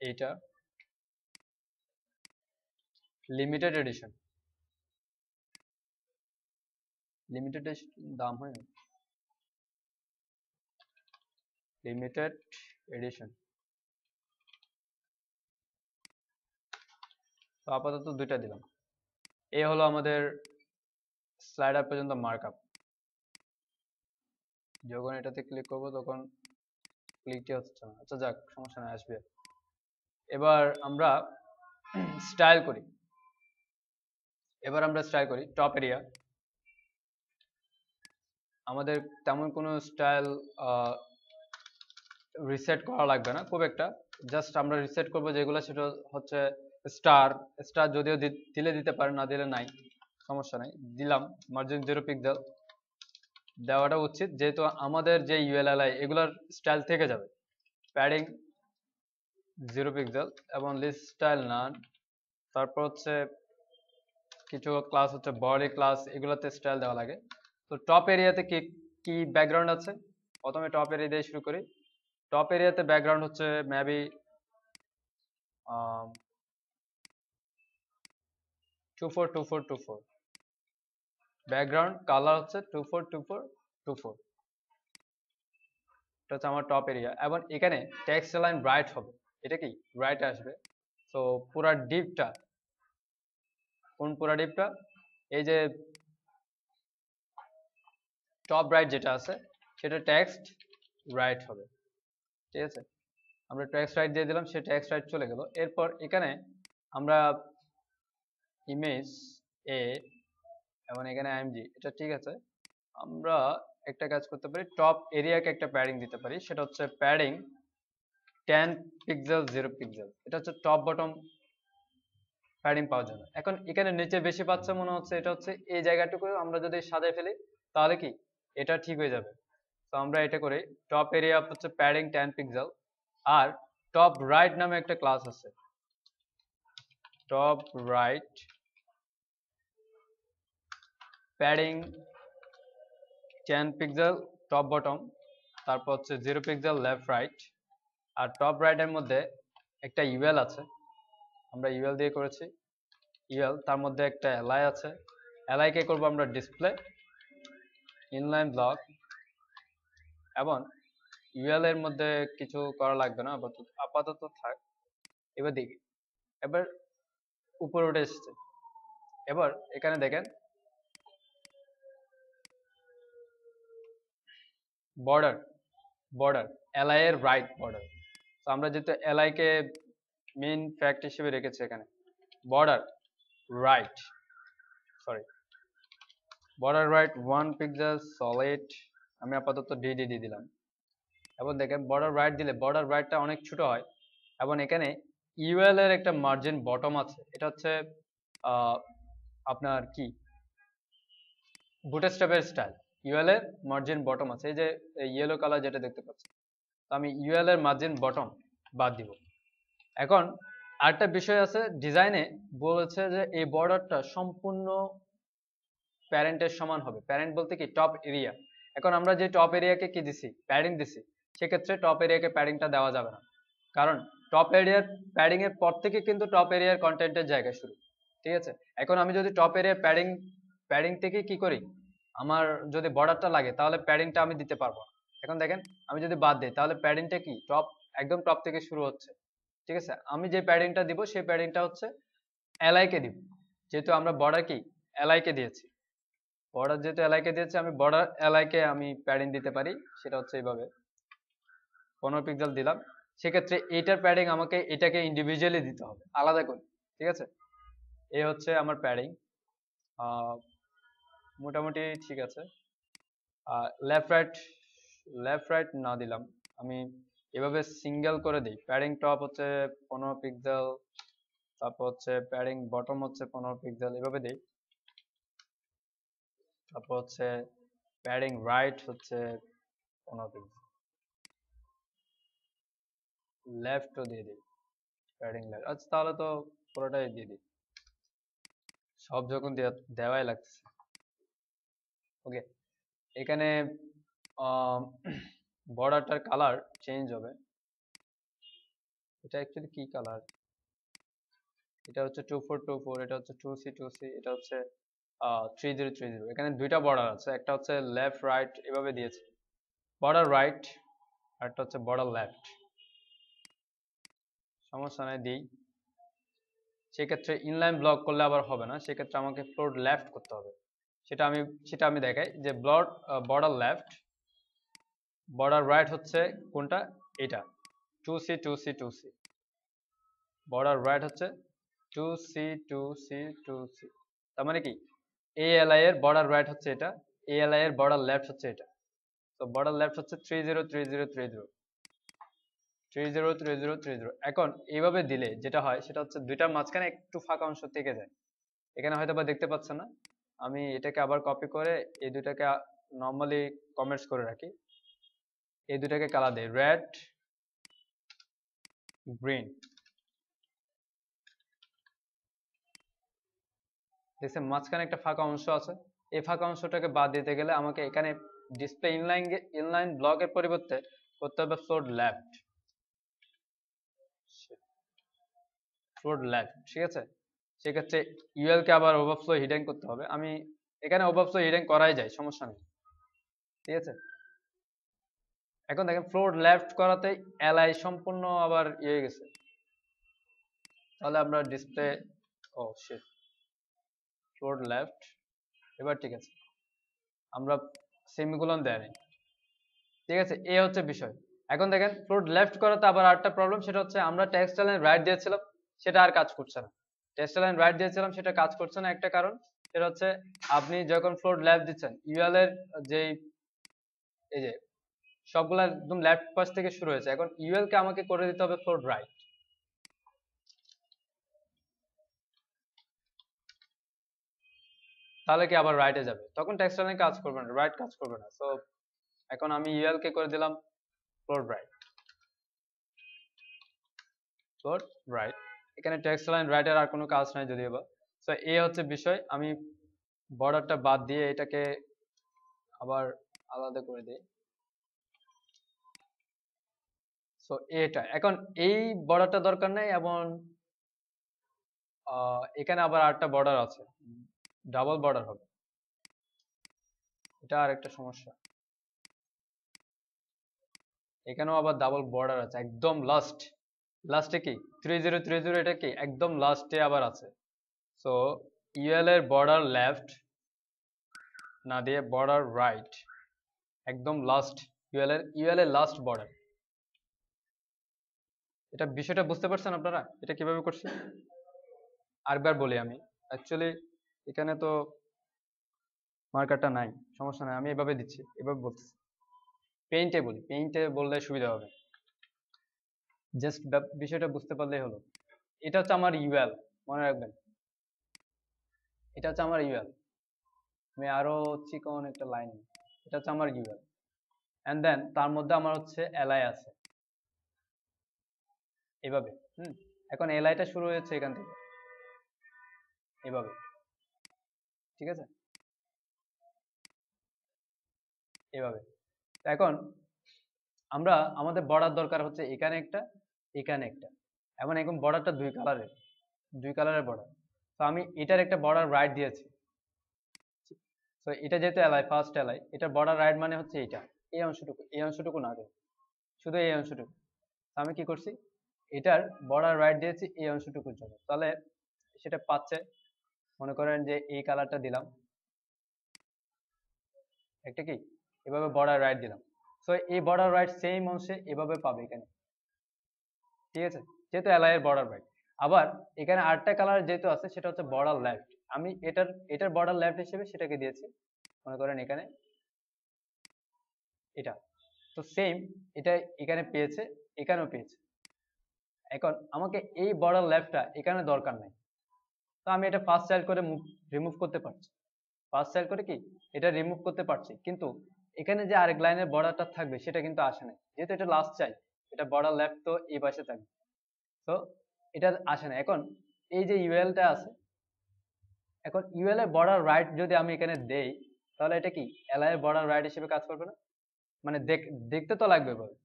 এইটা লিমিটেড এডিশন, লিমিটেড এডিশন দাম হয় না, লিমিটেড এডিশন। তো আপাতত দুইটা দিলাম। এই হলো আমাদের স্লাইডার পর্যন্ত মার্কআপ। যখন এটাতে ক্লিক করব তখন ক্লিকটি হচ্ছে না, আচ্ছা যাক, সমস্যা নাই, আসবে। এবার আমরা স্টাইল করি, টপ এরিয়া। আমাদের তেমন কোনো স্টাইল রিসেট করা লাগবে না খুব একটা, জাস্ট আমরা রিসেট করব যেগুলো, সেটা হচ্ছে স্টার, স্টার যদিও দিলে দিতে পারে, না দিলে নাই, সমস্যা নাই, দিলাম। মার্জিন 0 পিক্সেল দেওয়াটা উচিত, যেহেতু আমাদের যে ইউএলএলআই এগুলোর স্টাইল থেকে যাবে। প্যাডিং 0 পিক্সেল এবং লিস্ট স্টাইল নান। তারপর হচ্ছে কিছু ক্লাস হচ্ছে বডি ক্লাস, এগুলোতে স্টাইল দেওয়া লাগে। তো টপ এরিয়াতে কি কি ব্যাকগ্রাউন্ড আছে? প্রথমে টপ এরিয়া দিয়ে শুরু করি। টপ এরিয়াতে ব্যাকগ্রাউন্ড হচ্ছে মেবি 242424, ব্যাকগ্রাউন্ড কালার হচ্ছে 242424, এটা হচ্ছে আমার টপ এরিয়া। এবং এখানে টেক্সট লাইন ব্রাইট হবে, এটা কি ব্রাইট আসবে। তো পুরা ডিপটা, কোন পুরা ডিপটা? এই যে টপ রাইট যেটা আছে সেটা টেক্সট রাইট হবে, ঠিক আছে। আমরা টেক্সট রাইট দিয়ে দিলাম, সে টেক্সট রাইট চলে গেল। এরপর এখানে আমরা ইমেজ এ এবং এখানে আইএমজি, এটা ঠিক আছে। আমরা একটা কাজ করতে পারি, টপ এরিয়াকে একটা প্যাডিং দিতে পারি, সেটা হচ্ছে প্যাডিং 10 পিক্সেল 0 পিক্সেল। এটা হচ্ছে টপ বটম প্যাডিং পাওয়ার জন্য। এখন এখানে নিচে বেশি পাচ্ছে মনে হচ্ছে, এটা হচ্ছে এই জায়গাটুকু আমরা যদি সাজাই ফেলি তাহলে কি এটা ঠিক হয়ে যাবে। তো আমরা এটা করি, টপ এরিয়া হচ্ছে প্যাডিং 10 পিক্সেল, আর টপ রাইট নামে একটা ক্লাস আছে, top right padding 10 pixel top bottom, তারপর হচ্ছে 0 পিক্সেল লেফট রাইট। আর টপ রাইট এর মধ্যে একটা ইউএল আছে, আমরা ইউএল দিয়ে করেছি। ইউএল তার মধ্যে একটা এলআই আছে, এলআই কে করব আমরা ডিসপ্লে ইনলাইন ব্লক, এবং ইউএল এর মধ্যে কিছু করা লাগবে না, আপাতত থাক। এবার দেখি, এবার উপরে উঠে এসেছে। এবার এখানে দেখেন বর্ডার, বর্ডার এলআই এর রাইট বর্ডার। তো আমরা যেহেতু এলআই কে মেইন ফ্যাক্ট হিসেবে রেখেছি, এখানে border right, sorry border right 1 pixel solid, আমি আপাতত ডিডিডি দিলাম। এবং দেখেন বর্ডার রাইট দিলে বর্ডার রাইটটা অনেক ছোট হয়, এবং এখানে ইউএল এর একটা মার্জিন বটম আছে, এটা হচ্ছে আপনার কি বুটস্ট্র্যাপের স্টাইল। ইউএল এর মার্জিন বটম আছে, এই যে ইয়েলো কালার যেটা দেখতে পাচ্ছেন। তো আমি ইউএল এর মার্জিন বটম বাদ দিব। এখন আরেকটা বিষয় আছে, ডিজাইনে বলেছে যে এই বর্ডারটা সম্পূর্ণ প্যারেন্টের সমান হবে। প্যারেন্ট বলতে কি টপ এরিয়া। এখন আমরা যে টপ এরিয়াকে কি দিছি, প্যাডিং দিছি, সেক্ষেত্রে টপ এরিয়াকে প্যাডিংটা দেওয়া যাবে না, কারণ টপ এরিয়ার প্যাডিং এর পর থেকে কিন্তু টপ এরিয়ার কন্টেন্টের জায়গা শুরু, ঠিক আছে। এখন আমি যদি টপ এরিয়ার প্যাডিং থেকে কি করি, আমার যদি বর্ডারটা লাগে তাহলে প্যাডিংটা আমি দিতে পারবো না। এখন দেখেন আমি যদি বাদ দিই তাহলে প্যাডিংটা কি টপ, একদম টপ থেকে শুরু হচ্ছে, ঠিক আছে। আমি যে প্যাডিংটা দিব সেই প্যাডিংটা হচ্ছে এলআই কে দিব, যেহেতু আমরা বর্ডার কি এলআই কে দিয়েছি। বর্ডার যেহেতু এলআই কে দিয়েছি, আমি বর্ডার এলআই কে আমি প্যাডিং দিতে পারি, সেটা হচ্ছে এইভাবে 15 পিক্সেল দিলাম। সেক্ষেত্রে এইটার প্যাডিং আমাকে এটাকে ইন্ডিভিজুয়ালি দিতে হবে আলাদা করে, ঠিক আছে। এই হচ্ছে আমার প্যাডিং, মোটামুটি ঠিক আছে। লেফট রাইট না দিলাম, আমি এভাবে সিঙ্গেল করে দিই। প্যাডিং টপ হচ্ছে 15 পিক্সেল, তারপর হচ্ছে প্যাডিং বটম হচ্ছে 15 পিক্সেল, এভাবে দিই। তারপর হচ্ছে প্যাডিং রাইট হচ্ছে 15 পিক্সেল, লেফটও দিয়ে দিই প্যাডিং লেফট। আচ্ছা তাহলে তো পুরোটাই দিয়ে দিই, সব যখন দেওয়াই লাগছে। ওকে, এখানে বর্ডারটার কালার চেঞ্জ হবে। এটা অ্যাকচুয়ালি কি কালার, এটা হচ্ছে 2424, এটা হচ্ছে 2C2C, এটা হচ্ছে 3030। এখানে দুইটা বর্ডার আছে, একটা হচ্ছে লেফট রাইট এভাবে দিয়েছে, বর্ডার রাইট, আর একটা হচ্ছে বর্ডার লেফট। সমস্যা নাই দিই। সেক্ষেত্রে ইনলাইন ব্লক করলে আবার হবে না, সেক্ষেত্রে আমাকে ফ্লোর লেফট করতে হবে। সেটা আমি দেখাই যে বর্ডার লেফট, বর্ডার রাইট হচ্ছে কোনটা, এটা 2C2C2C, বর্ডার রাইট হচ্ছে 2C2C2C। তার মানে কি এএলআই এর বর্ডার রাইট হচ্ছে এটা, এএলআই এর বর্ডার লেফট হচ্ছে এটা। তো বর্ডার লেফট হচ্ছে 303030। এখন এইভাবে দিলে যেটা হয় সেটা হচ্ছে দুইটার মাঝখানে একটু ফাঁকা অংশ থেকে যায়। এখানে হয়তো বা দেখতে পাচ্ছেন না, আমি এটাকে আবার কপি করে এই দুটাকে নর্মালি কমেন্টস করে রাখি। এই দুটাকে কালার দেই রেড গ্রিন। দেখছেন মাঝখানে একটা ফাঁকা অংশ আছে, এই ফাঁকা অংশটাকে বাদ দিতে গেলে আমাকে এখানে ডিসপ্লে ইনলাইন ব্লকের পরিবর্তে করতে হবে ফ্লোর লেফট, ঠিক আছে। সেক্ষেত্রে ইউএল কে আবার ওভারফ্লো হিডেন করতে হবে। আমি এখানে ওভারফ্লো হিডেন করাই যায়, সমস্যা নেই, ঠিক আছে। এখন দেখেন ফ্লোর লেফট করাতে এলআই সম্পূর্ণ আবার ইয়ে গেছে, তাহলে আমরা ডিসপ্লে ও শিট ফ্লোর লেফট, এবার ঠিক আছে, আমরা সেমিকোলন দেয় নাই, ঠিক আছে। এই হচ্ছে বিষয়। এখন দেখেন ফ্লোর লেফট করাতে আবার আরেকটা প্রবলেম, সেটা হচ্ছে আমরা টেক্সট লাইন রাইট দিয়েছিলাম, সেটা আর কাজ করছে না। টেক্সট লাইন রাইট দিয়েছিলাম, সেটা কাজ করছে না, একটা কারণ সেটা হচ্ছে আপনি যখন ফ্লোট লেফট দিচ্ছেন ইউএল এর যে এই যে সবগুলা একদম লেফট পাশ থেকে শুরু হয়েছে, এখন ইউএল কে আমাকে করে দিতে হবে ফ্লোট রাইট, তাহলে কি আবার রাইটে যাবে, তখন টেক্সট লাইনে কাজ করবে না, রাইট কাজ করবে না। সো এখন আমি ইউএল কে করে দিলাম ফ্লোট রাইট, ফ্লোট রাইট। এখানে টেক্সট লাইন রাইটের আর কোনো কাজ নাই যদিও বা। সো এই হচ্ছে বিষয়, আমি বর্ডারটা বাদ দিয়ে এটাকে আবার আলাদা করে দিই। সো এটা এখন এই বর্ডারটা দরকার নেই, এবং এখানে আবার আরেকটা বর্ডার আছে, ডাবল বর্ডার হবে, এটা আর একটা সমস্যা। এখানেও আবার ডাবল বর্ডার আছে একদম লাস্টে কি 3030, এটা কি একদম লাস্টে আবার আছে। সো ইউএল এর বর্ডার লেফট না দিয়ে বর্ডার রাইট, একদম লাস্ট ইউএল এর লাস্ট বর্ডার। এটা বিষয়টা বুঝতে পারছেন আপনারা এটা কিভাবে করছি? আরেকবার বলি আমি, অ্যাকচুয়ালি এখানে তো মার্কারটা নাই, সমস্যা নাই, আমি এভাবে দিচ্ছি, এভাবে বলছি, পেইন্টে বলি, পেইন্টে বললে সুবিধা হবে, জাস্ট বিষয়টা বুঝতে পারলেই হলো। এটা হচ্ছে আমার ইউএল, মনে রাখবেন, এটা হচ্ছে আমার ইউএল, আমি আরো চিকন একটা লাইন, এটা হচ্ছে আমার ইউএল, এন্ড দেন তার মধ্যে আমার হচ্ছে এলআই আছে এভাবে। এখন এলআইটা শুরু হয়েছে এখান থেকে এভাবে, ঠিক আছে, এভাবে। এখন আমরা আমাদের বর্ডার দরকার হচ্ছে এখানে একটা, এখানে একটা, এবং এখন বর্ডারটা দুই কালারের বর্ডার। তো আমি এটার একটা বর্ডার রাইট দিয়েছি, তো এটা যেহেতু এলআই, ফার্স্ট এলআই, এটা বর্ডার রাইট মানে হচ্ছে এটা, এই অংশটুকু না দেয়, শুধু এই অংশটুকু। আমি কি করছি, এটার বর্ডার রাইট দিয়েছি এই অংশটুকুর জন্য, তাহলে সেটা পাচ্ছে, মনে করেন যে এই কালারটা দিলাম, একটা কি এভাবে বর্ডার রাইট দিলাম, সো এই বর্ডার রাইট সেম অংশে এভাবে পাবে এখানে, ঠিক আছে, যেহেতু এলআই এর বর্ডার রাইট। আবার এখানে আরেকটা কালার যেহেতু আছে সেটা হচ্ছে বর্ডার লেফট, আমি এটার বর্ডার লেফট হিসেবে সেটাকে দিয়েছি, মনে করেন এখানে এটা, তো সেম এটা এখানে পেয়েছে, এখানেও পেয়েছে। এখন আমাকে এই বর্ডার লেফটটা এখানে দরকার নাই, তো আমি এটা ফার্স্ট চাইল্ড করে রিমুভ করতে পারছি, ফার্স্ট চাইল্ড করে কি এটা রিমুভ করতে পারছি, কিন্তু এখানে যে আরেক লাইনের বর্ডারটা থাকবে সেটা কিন্তু আসে নাই, যেহেতু এটা লাস্ট চাইল্ড, এটা বর্ডার লেফট তো এই পাশে থাকবে, তো এটা আসে না। এখন এই যে ইউএলটা আছে, এখন ইউএল এর বর্ডার রাইট যদি আমি এখানে দেই, তাহলে এটা কি এলআই এর বর্ডার রাইট হিসেবে কাজ করবে না, মানে দেখতে তো লাগবে বলে,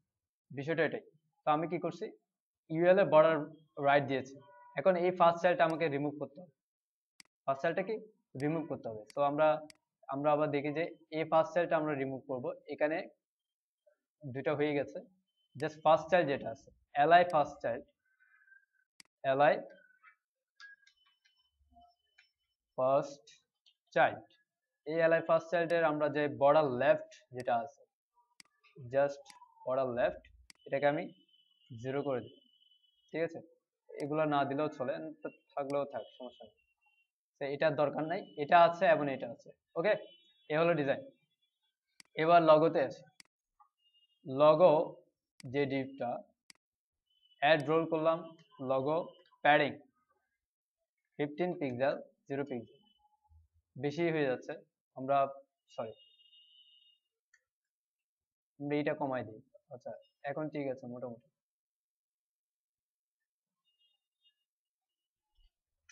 বিষয়টা এটাই। তো আমি কি করছি, ইউএল এর বর্ডার রাইট দিয়েছি, এখন এই ফার্স্ট চাইল্ডটা আমাকে রিমুভ করতে হবে, ফার্স্ট চাইল্ডটা কি রিমুভ করতে হবে। সো আমরা আমরা আবার দেখি যে এই ফার্স্ট চাইল্ডটা আমরা রিমুভ করব, এখানে দুইটা হয়ে গেছে, জাস্ট ফার্স্ট চাইল্ড যেটা আছে LI first child, LI first child, এই এলআই ফার্স্ট চাইল্ডের আমরা যে বর্ডার লেফট যেটা আছে, জাস্ট বর্ডার লেফট, এটাকে আমি 0 করে দিই, ঠিক আছে, এগুলো না দিলেও চলে, থাকলেও থাক, সমস্যা নেই, তো এটার দরকার নাই, এটা আছে এবং এটা আছে। ওকে, এ হলো ডিজাইন। এবার লগোতে আছে, লগো যে ডিপটা অ্যাড রোল করলাম, লগো প্যাডিং 15 পিক্সেল, 0 পিক্সেল, বেশি হয়ে যাচ্ছে, আমরা সরি আমরা এইটা কমাই দিই, আচ্ছা এখন ঠিক আছে মোটামুটি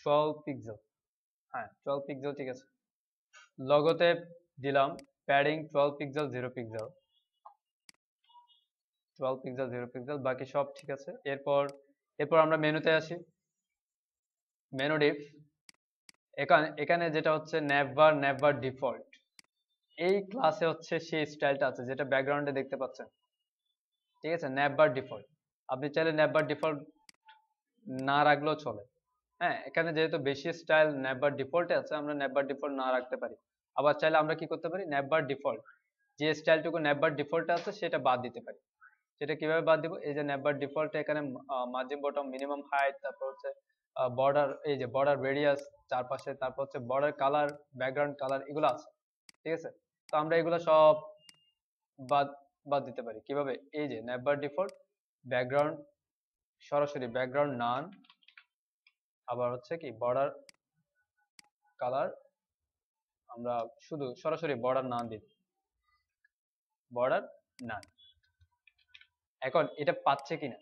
12 পিক্সেল, হ্যাঁ 12 পিক্সেল ঠিক আছে। লগোতে দিলাম padding 12 pixel, 0 pixel, 12 pixel, 0 pixel, বাকি সব ঠিক আছে। এরপর আমরা মেনুতে আসি, মেনু ডিপ, এখানে যেটা হচ্ছে নেভার ডিফল্ট, এই ক্লাসে হচ্ছে সেই স্টাইলটা আছে যেটা ব্যাকগ্রাউন্ডে দেখতে পাচ্ছেন, ঠিক আছে, নেভার ডিফল্ট। আপনি চাইলে নেভার ডিফল্ট না রাখলেও চলে, হ্যাঁ, এখানে যেহেতু বেশি স্টাইল নেভার ডিফল্টে আছে, আমরা নেভার ডিফল্ট না রাখতে পারি। আবার চাইলে আমরা কি করতে পারি, নেভার ডিফল্ট যে স্টাইলটুকু নেভার ডিফল্টে আছে সেটা বাদ দিতে পারি। সেটা কিভাবে বাদ দিব, এই যে নেভার ডিফল্ট, এখানে মার্জিন বটম, মিনিমাম হাইট, তারপর হচ্ছে বর্ডার, এই যে বর্ডার রেডিয়াস চারপাশে, তারপর হচ্ছে বর্ডার কালার, ব্যাকগ্রাউন্ড কালার, এগুলো আছে। ঠিক আছে, তো আমরা এগুলো সব বাদ বাদ দিতে পারি কিভাবে? এই যে নেভার ডিফল্ট ব্যাকগ্রাউন্ড, সরাসরি ব্যাকগ্রাউন্ড নান, আবার হচ্ছে কি বর্ডার কালার, আমরা শুধু সরাসরি বর্ডার নান দিই, বর্ডার নান। এখন এটা পাচ্ছে কিনা,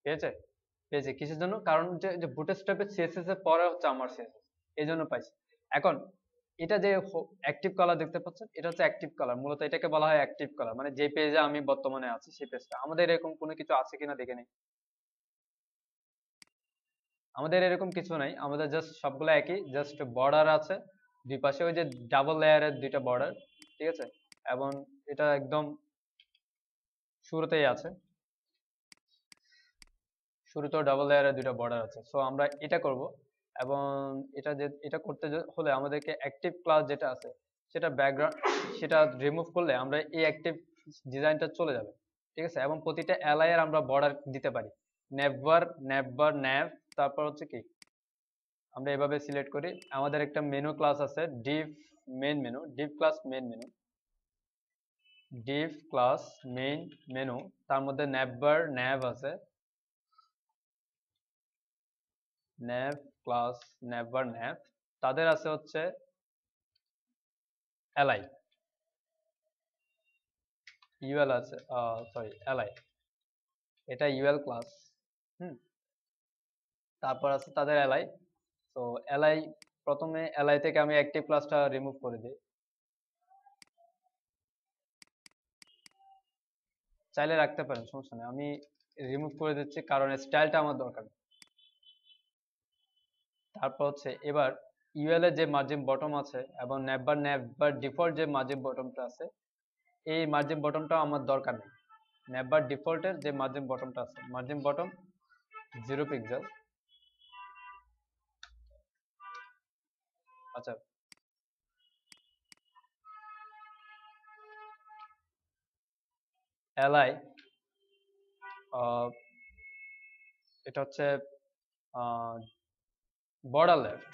পেয়েছে? পেয়েছে কিসের জন্য? কারণ যে বুটস্ট্র্যাপের সিএসএস এর পরে হচ্ছে আমার সিএসএস, এই জন্য পাইছি। এখন এটা যে অ্যাক্টিভ কালার দেখতে পাচ্ছেন, এটা হচ্ছে অ্যাক্টিভ কালার, মূলত এটাকে বলা হয় অ্যাক্টিভ কালার, মানে যে পেজে আমি বর্তমানে আছি সেই পেজটা। আমাদের এরকম কোনো কিছু আছে কিনা দেখে নেই। আমাদের এরকম কিছু নাই, আমাদের জাস্ট সবগুলো একই, জাস্ট বর্ডার আছে দুই পাশে, ওই যে ডাবল লেয়ারের দুইটা বর্ডার। ঠিক আছে, এবং এটা একদম শুরুতেই আছে, শুরুতেও ডাবল লেয়ারের দুইটা বর্ডার আছে। সো আমরা এটা করব, এবং এটা করতে হলে আমাদেরকে অ্যাক্টিভ ক্লাস যেটা আছে সেটা ব্যাকগ্রাউন্ড, সেটা রিমুভ করলে আমরা এই অ্যাক্টিভ ডিজাইনটা চলে যাবে। ঠিক আছে, এবং প্রতিটা এলআই এর আমরা বর্ডার দিতে পারি, নেভার, নেভার, ন্যাভ, তারপর হচ্ছে কি আমরা এভাবে সিলেক্ট করি। আমাদের একটা মেনু ক্লাস আছে Depp main menu, Depp class main menu, Depp class main menu, তার মধ্যে নেভার, ন্যাভ আছে, নেভ ক্লাস, নেভার, ন্যাভ, তাদের আছে হচ্ছে এলআই, ইউএল আছে, সরি এলআই, এটা ইউএল ক্লাস। হুম, তারপর আছে তাদের এলআই। তো এলআই, প্রথমে এলআই থেকে আমি অ্যাক্টিভ ক্লাসটা রিমুভ করে দিই, চাইলে রাখতে পারেন, সমস্যা নেই, আমি রিমুভ করে দিচ্ছি কারণ স্টাইলটা আমার দরকার। তারপর হচ্ছে এবার ইউএল এর যে মার্জিন বটম আছে এবং নেভার, নেভার ডিফল্ট যে মার্জিন বটমটা আছে, এই মার্জিন বটমটা আমার দরকার নেই। নেভার ডিফল্টের যে মার্জিন বটমটা আছে, মার্জিন বটম 0 পিক্সেল। আচ্ছা, এলআই, এটা হচ্ছে বর্ডার লেফট,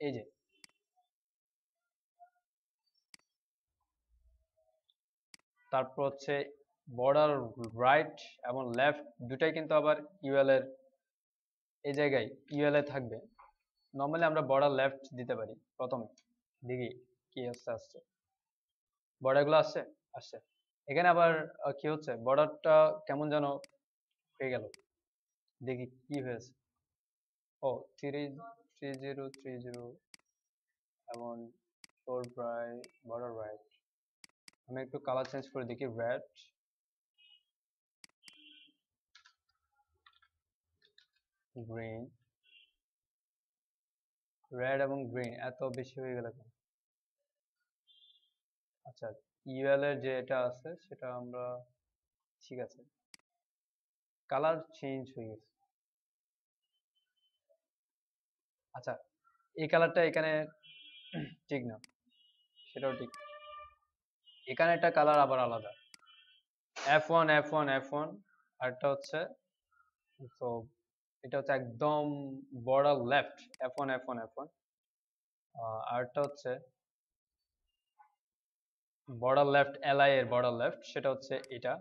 এই যে তারপর হচ্ছে বর্ডার রাইট এবং লেফট দুটাই কিন্তু আবার ইউএল এর এই জায়গায় ইউএল এ থাকবে। নর্মালি আমরা বর্ডার লেফট দিতে পারি প্রথমে, দেখি কি আসছে, বর্ডারগুলো আসছে, আসছে। এখানে আবার কি হচ্ছে, বর্ডারটা কেমন যেন হয়ে গেল, দেখি কি হয়েছে। ও 3030 এবং ফোর ব্রাইট, বর্ডার রাইট, আমি একটু কালার চেঞ্জ করে দেখি, রেড, গ্রিন, রেড এবং গ্রিন এত বেশি হয়ে গেল কেন? আচ্ছা, ইউএল এর যে এটা আছে সেটা আমরা, ঠিক আছে, কালার চেঞ্জ হয়ে গেছে। আচ্ছা, এই কালারটা এখানে ঠিক না, সেটাও ঠিক, এখানে একটা কালার আবার আলাদা, F1 F1 F1, আরটা হচ্ছে, তো এটা হচ্ছে একদম border left, F1 F1 F1, আরটা হচ্ছে বর্ডার লেফট এলআই এর বর্ডার লেফট, সেটা হচ্ছে এটা,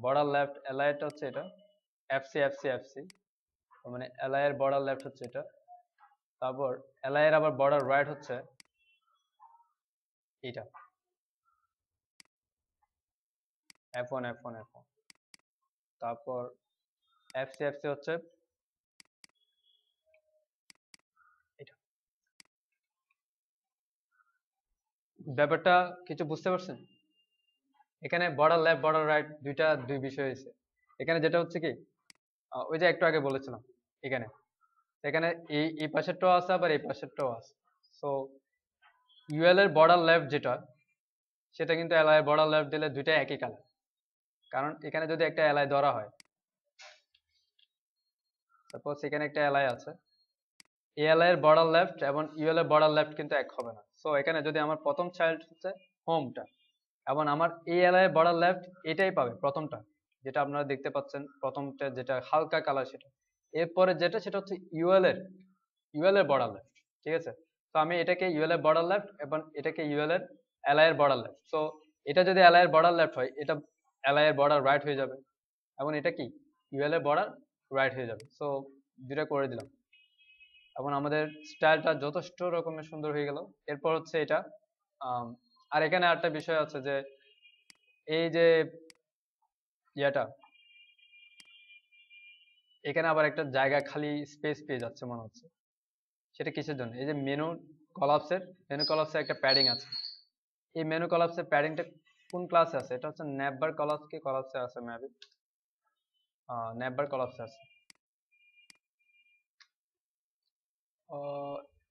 বর্ডার লেফট এলআই এরটা হচ্ছে এটা, এফসি এফসি এফসি, মানে এলআই এর বর্ডার লেফট হচ্ছে এটা, তারপর এলআই এর আবার বর্ডার রাইট হচ্ছে এটা, F1 F1 F1, তারপর এফসি এফসি হচ্ছে এটা। ব্যাপারটা কিছু বুঝতে পারছেন? এখানে বর্ডার লেফট বর্ডার রাইট দুইটা দুই বিষয় হয়েছে। এখানে যেটা হচ্ছে কি, ওই যে একটু আগে বলেছিলাম, এখানে এখানে এই পাশেরটাও আছে আবার এই পাশেরটাও আছে। সো ইউএল এর বর্ডার লেফট যেটা, সেটা কিন্তু এলআই এর বর্ডার লেফট দিলে দুইটা একই কালার, কারণ এখানে যদি একটা এলআই ধরা হয়, সাপোজ এখানে একটা এলআই আছে, এএলআই এর বর্ডার লেফট এবং ইউএল এর বর্ডার লেফট কিন্তু এক হবে না। সো এখানে যদি আমার প্রথম চাইল্ড হচ্ছে হোমটা, এবং আমার এএলআই এর বর্ডার লেফট এটাই পাবে প্রথমটা, যেটা আপনারা দেখতে পাচ্ছেন প্রথমটা যেটা হালকা কালার, সেটা এরপরে যেটা সেটা হচ্ছে ইউএল এর বর্ডার লেফট, ঠিক আছে। তো আমি এটাকে ইউএল এর বর্ডার লেফট এবং এটাকে ইউএল এর এলআই এর বর্ডার লেফট। সো এটা যদি এলআই এর বর্ডার লেফট হয়, এটা এলআই এর বর্ডার রাইট হয়ে যাবে, এবং এটা কি ইউএল এর বর্ডার রাইট হয়ে যাবে। সো দুটা করে দিলাম, এবং আমাদের স্টাইলটা যথেষ্ট রকমের সুন্দর হয়ে গেল। এরপর হচ্ছে এটা আর এখানে আরেকটা বিষয় আছে যে এই যে ইয়েটা, এখানে আবার একটা জায়গা খালি স্পেস পেয়ে যাচ্ছে মনে হচ্ছে, সেটা কিসের জন্য? এই যে মেনু কলাপসের একটা প্যাডিং আছে। এই মেনু কলাপসের প্যাডিংটা কোন ক্লাসে আছে? এটা হচ্ছে নেভার কলাপস কি কলাপসে আছে মেবি, নেভার কলাপসে আছে।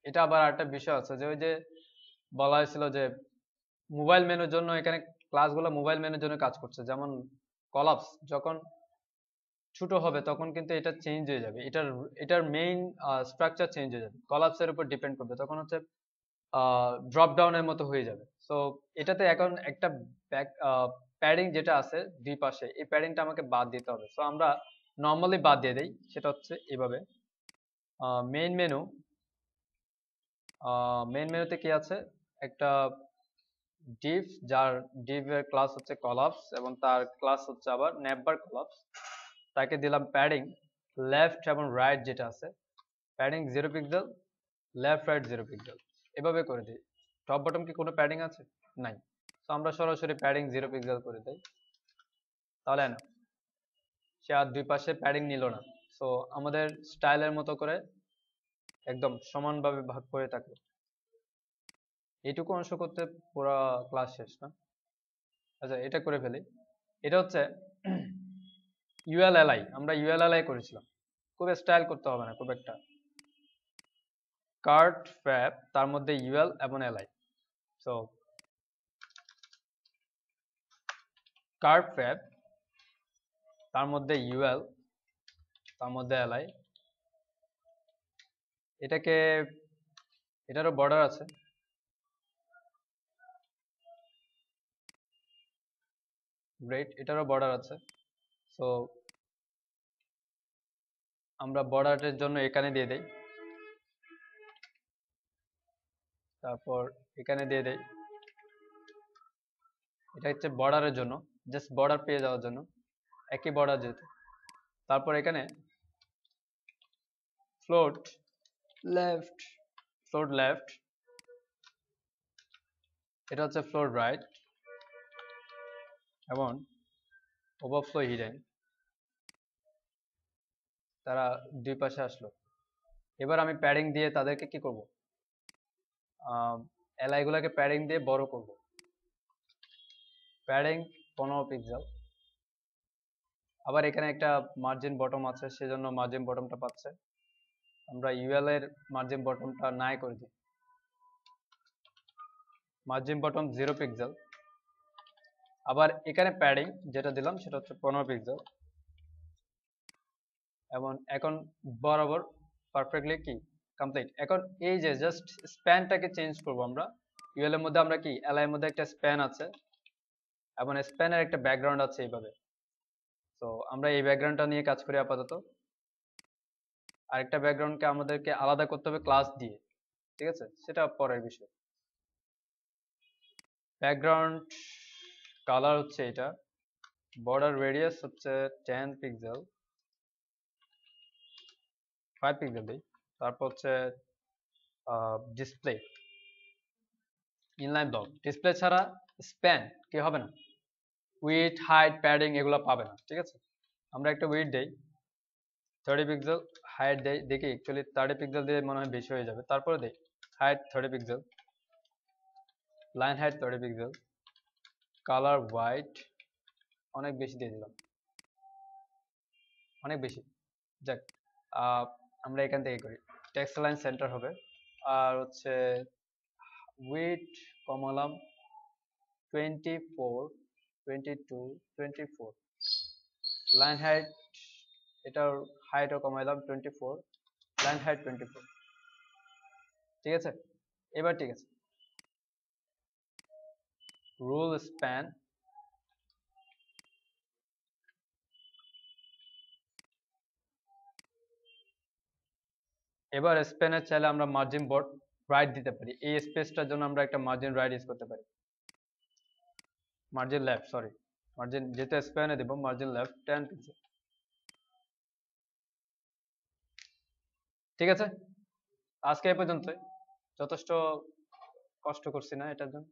এটা আবার একটা বিষয় আছে যে ওই যে বলা হয়েছিল যে মোবাইল মেনুর জন্য, এখানে ক্লাসগুলো মোবাইল মেনুর জন্য কাজ করছে। যেমন কলাপস যখন ছোট হবে তখন কিন্তু এটা চেঞ্জ হয়ে যাবে, এটার মেইন স্ট্রাকচার চেঞ্জ হয়ে যাবে, কলাপসের উপর ডিপেন্ড করবে, তখন হচ্ছে ড্রপ ডাউনের মতো হয়ে যাবে। সো এটাতে এখন একটা ব্যাক প্যাডিং যেটা আছে দুই পাশে, এই প্যাডিংটা আমাকে বাদ দিতে হবে। সো আমরা নর্মালি বাদ দিয়ে দেই, সেটা হচ্ছে এভাবে মেইন মেনু, মেইন মেনুতে কি আছে, একটা ডিভ, যার ডিভ এর ক্লাস হচ্ছে কলাপস এবং তার ক্লাস হচ্ছে আবার নেভার কলাপস। তাকে দিলাম প্যাডিং লেফট এবং রাইট যেটা আছে, padding 0 pixel, left right 0 pixel, এভাবে করে দিই। টপ বটম কি কোনো প্যাডিং আছে? নাই। তো আমরা সরাসরি প্যাডিং 0 পিক্সেল করে দেই, তাহলে না সে আর দুই পাশে প্যাডিং নিল না। সো আমাদের স্টাইলের মতো করে একদম সমানভাবে ভাগ করে থাকলো। এইটুকু অংশ করতে পুরো ক্লাস শেষ না? আচ্ছা, এটা করে ফেলি। এটা হচ্ছে ইউএলএলআই, আমরা ইউএলএলআই করেছিলাম, খুব স্টাইল করতে হবে না খুব একটা। কার্ট ফ্যাব, তার মধ্যে ইউএল এবং এলআই। সো কার্ট ফ্যাব, তার মধ্যে ইউএল, তার মধ্যে এলআই। এটাকে, এটারও বর্ডার আছে, গ্রেট, এটারও বর্ডার আছে। সো আমরা বর্ডারের জন্য এখানে দিয়ে দেই, তারপর এখানে দিয়ে দেই। এটা হচ্ছে বর্ডারের জন্য, জাস্ট বর্ডার পেয়ে যাওয়ার জন্য, একই বর্ডার যেহেতু। তারপর এখানে ফ্লোট লেফট, ফ্লোট লেফট, এটা হচ্ছে ফ্লোট রাইট, এবং ওভারফ্লো হিডেন, তারা দুই পাশে আসলো। এবার আমি প্যাডিং দিয়ে তাদেরকে কি করব, এলআই গুলাকে প্যাডিং দিয়ে বড় করব। Padding 15 pixel. আবার এখানে একটা মার্জিন বটম আছে, সেজন্য মার্জিন বটমটা পাচ্ছে। আমরা ইউএল এর মার্জিন বটমটা নাই করে দিই, মার্জিন বটম 0 পিক্সেল। আবার এখানে প্যাডিং যেটা দিলাম সেটা হচ্ছে 15 পিক্সেল, এবং এখন বরাবর পারফেক্টলি কি কমপ্লিট। এখন এই যে জাস্ট স্প্যানটাকে চেঞ্জ করব আমরা। ইউএল এর মধ্যে আমরা কি এলআই এর মধ্যে একটা স্প্যান আছে, এবং স্প্যানের একটা ব্যাকগ্রাউন্ড আছে এইভাবে। তো আমরা এই ব্যাকগ্রাউন্ডটা নিয়ে কাজ করি আপাতত। আরেকটা ব্যাকগ্রাউন্ডকে আমাদেরকে আলাদা করতে হবে ক্লাস দিয়ে, ঠিক আছে, সেটা পরের বিষয়। ব্যাকগ্রাউন্ড কালার হচ্ছে এটা, বর্ডার রেডিয়াস হচ্ছে 10 পিক্সেল, 5 পিক্সেল দিই। তারপর হচ্ছে ডিসপ্লে ইনলাইন ব্লক, ডিসপ্লে ছাড়া স্প্যান কি হবে না, উইডথ হাইট প্যাডিং এগুলো পাবে না, ঠিক আছে। আমরা একটা উইডথ দেই 30 পিক্সেল, হাইট দেই, দেখি অ্যাকচুয়ালি 30 পিক্সেল দিয়ে মনে হয় বেশি হয়ে যাবে। তারপরে দেই height 30 pixel, line height 30 pixel, colour white, অনেক বেশি দিয়ে দিলাম, অনেক বেশি। যাক, আমরা এখান থেকে করি, টেক্সট লাইন সেন্টার হবে। আর হচ্ছে উইডথ কমালাম 24, 22, 24, লাইন হাইট, এটার হাইটও কমাইলাম 24, লাইন হাইট 24, ঠিক আছে। এবার ঠিক আছে, রুল স্প্যান, এবার স্পেনের চাইলে আমরা মার্জিন বোর্ড রাইট দিতে পারি, এই স্পেসটার জন্য আমরা একটা মার্জিন রাইট ইউজ করতে পারি, মার্জিন লেফট, সরি মার্জিন যেটা স্পেনে দিব মার্জিন লেফট 10 পিক্সেল। ঠিক আছে, আজকে এই পর্যন্ত, যথেষ্ট কষ্ট করছি না এটার জন্য।